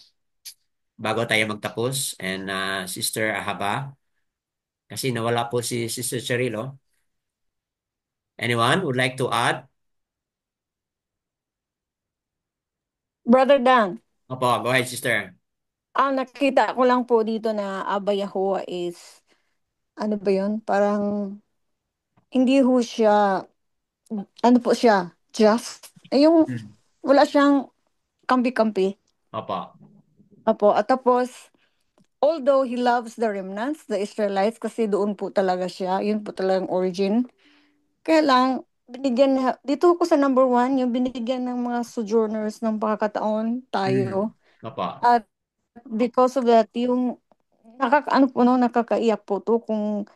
bago tayo magtapos? And Sister Ahaba, kasi nawala po si Sister Cherilo. Anyone would like to add? Brother Dan, Opo, go ahead, Sister. ang nakita ko lang po dito na Abba Yahuwah is, ano ba yun? Parang, hindi ho siya, ano po siya, just. Yung, Hmm. wala siyang kampi-kampi. Opo. Apo, at tapos, although he loves the remnants, the Israelites, kasi doon po talaga siya, yun po talagang origin. Kaya lang, dito ko sa number one, yung binigyan ng mga sojourners ng pagkakataon Hmm. tayo. Opo. At because of that, yung ano po, no, nakakaiyak po to kung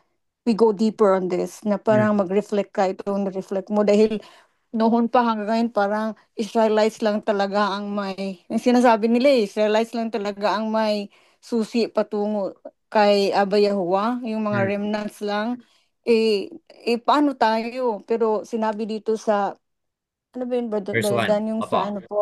we go deeper on this, na parang Hmm. mag-reflect ka, ito reflect mo dahil noon pa hanggang ngayon parang Israelites lang talaga ang may, yung sinasabi nila Israelites lang talaga ang may susi patungo kay Abba Yahuwah, yung mga Hmm. remnants lang. Paano tayo? Pero sinabi dito sa, ano ba yun, Brother First one. Dan, yung sa Opo. ano po,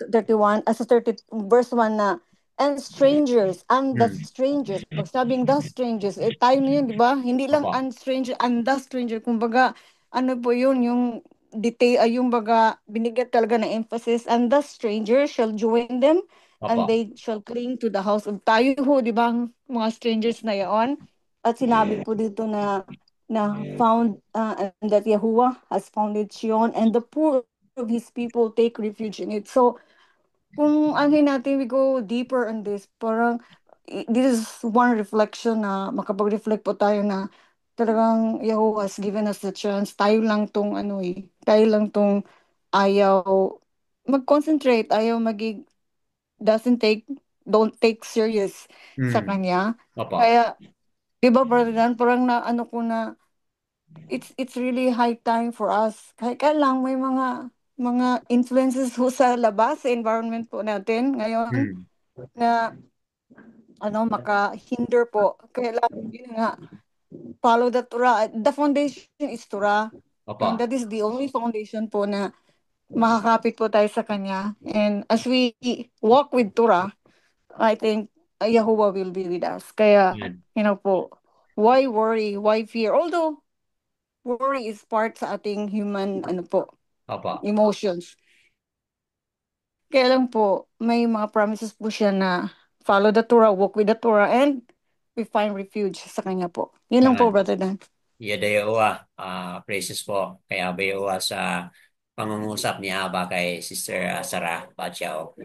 31, sa 30, verse 1 na, and the Hmm. strangers, pag sabing the strangers, tayo na yun, di ba? Hindi lang Opo. and the stranger, kumbaga, ano po yun, yung detail, yung baga, binigyan talaga ng emphasis, and the stranger shall join them, and Opo. they shall cling to the house of tayo ho, di ba, ang mga strangers na yaon. At sinabi po dito na found, and that Yahuwah has founded Zion, and the poor of his people take refuge in it. So, kung ano natin, we go deeper on this, parang, this is one reflection na makapag-reflect po tayo na talagang Yahuwah has given us the chance. Tayo lang tong tayo lang tong ayaw mag-concentrate, ayaw doesn't take, don't take serious sa Hmm. kanya. Opo. Kaya, di ba, Brother Dan, parang na ano ko na, it's really high time for us. Kaya lang may mga influences ho sa labas, sa environment po natin ngayon Hmm. na maka-hinder po. Kaya lang, yun nga, follow the Torah. The foundation is Torah. And Opo. that is the only foundation po na makakapit po tayo sa Kanya. And as we walk with Torah, I think Yahuwah will be with us. Kaya, Yan. po, why worry? Why fear? Although, worry is part sa ating human, Opo. emotions. Kaya lang po, may mga promises po siya na follow the Torah, walk with the Torah, and we find refuge sa kanya po. Yun lang po, Yan. Brother Dan. Yadayoa, praises po kay Abayoa sa pangungusap ni Aba kay Sister Sarah Bachao.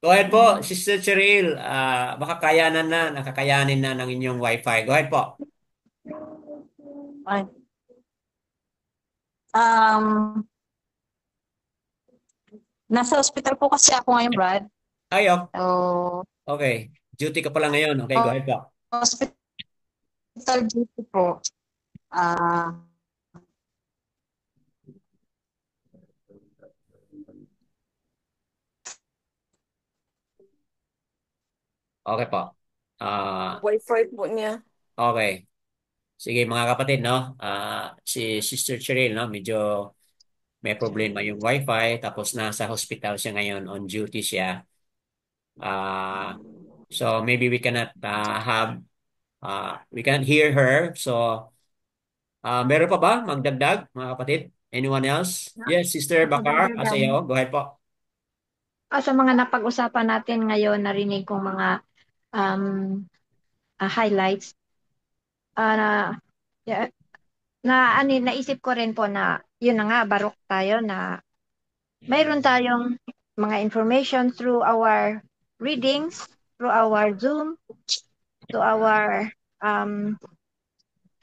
Go ahead po, Sister Cheryl. Baka nakakayanin na ng inyong wifi. Go ahead po. Ay. Um, Nasa hospital po kasi ako ngayon, Brad. Ay, So, okay. Duty ka pala ngayon. Okay, go ahead po. hospital duty po. Ah, Okay po. Wi-Fi po niya. Okay. Sige mga kapatid, no? Si Sister Cheryl, no? Medyo may problema yung wifi. Tapos nasa hospital siya ngayon. On duty siya. So maybe we cannot hear her. So meron pa ba magdagdag, mga kapatid? Anyone else? Yes, Sister Bakar, Brother Dan. Asayaw. Go ahead po. Sa mga napag-usapan natin ngayon, narinig kong mga um, highlights. Na, ya- naisip ko rin po na yun na nga, barok tayo na mayroon tayong mga information through our readings, through our Zoom, to our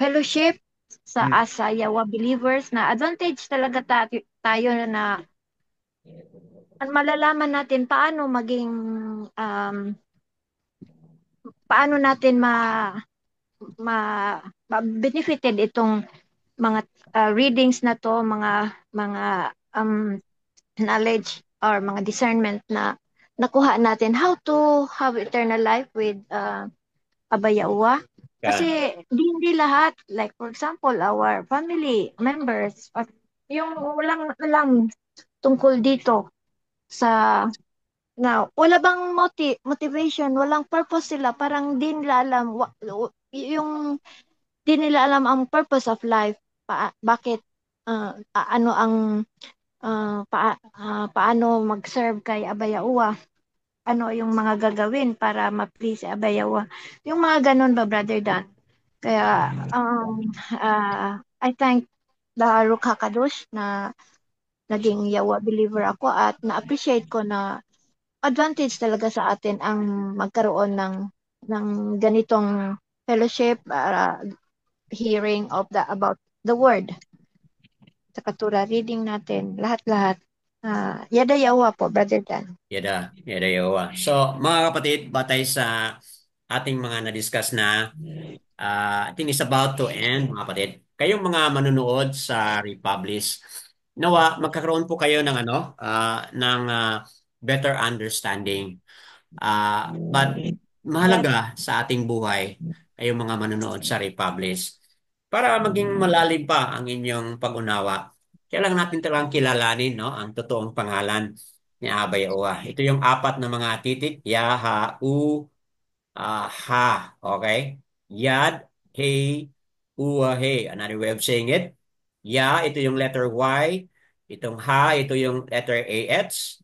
fellowship, sa as Yawa believers na advantage talaga tayo na malalaman natin um, paano natin ma, benefited itong mga readings na to, mga knowledge or mga discernment na nakuha natin how to have eternal life with Aba Yawa. Yan. Kasi hindi lahat, like for example, our family members, yung walang alam tungkol dito sa wala bang motivation, walang purpose sila, parang di nila alam yung di nila alam ang purpose of life, bakit ano ang paano mag-serve kay Abayawa, ano yung mga gagawin para ma-please si Abayawa. Yung mga ganun ba, Brother Dan? Kaya I thank the Ruach HaKadosh na naging Yawa believer ako at na-appreciate ko na advantage talaga sa atin ang magkaroon ng ganitong fellowship, hearing of about the word, sa katura reading natin, lahat-lahat. Yada yawa po, Brother Dan. Yada yawa. So, mga kapatid, batay sa ating mga na-discuss na, I think it's about to end, mga kapatid. Kayong mga manunood sa Republish, nawa magkakaroon po kayo ng better understanding. But mahalaga sa ating buhay, kayong mga manunood sa Republish, para maging malalim pa ang inyong pag-unawa. Kailangan natin talagang kilalanin, no, ang totoong pangalan ni Abay Owa. Ito yung apat na mga titik, Ya, Ha, U, Ha. Okay? Yad, He, Ua, He. Another way of saying it. Ya, ito yung letter Y. Itong Ha, ito yung letter AH.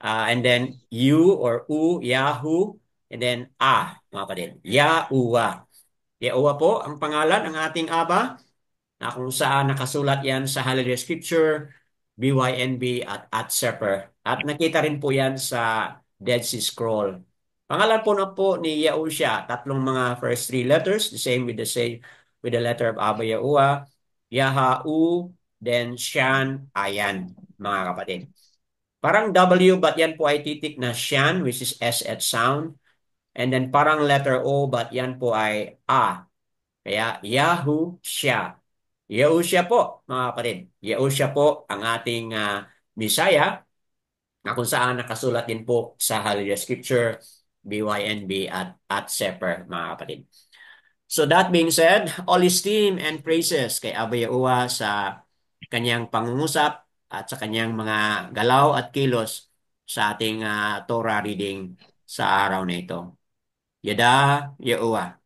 And then U or U, Yahoo. And then mga kapatid. Yahuwa. Yahuwa po ang pangalan ng ating Aba, na kung saan nakasulat yan sa Hallelujah Scripture, BYNB at Seper. At nakita rin po yan sa Dead Sea Scroll. Pangalan po na po ni Yahusha, tatlong mga first three letters, the same with the letter of Abba Yahuwah, Yahu, then Shan, Ayan, mga kapatid. Parang W, but yan po ay titik na Shan, which is SH sound. And then parang letter O, but yan po ay A. Kaya Yahoo siya. Yahusha po, mga kapatid. Yahusha po ang ating Messiah, na kung saan nakasulat din po sa Hallelujah Scripture, BYNB at Seper, mga kapatid. So that being said, all esteem and praises kay Abba Yahuwah sa kanyang pangungusap at sa kanyang mga galaw at kilos sa ating Torah reading sa araw na ito. Yada Yahuwah.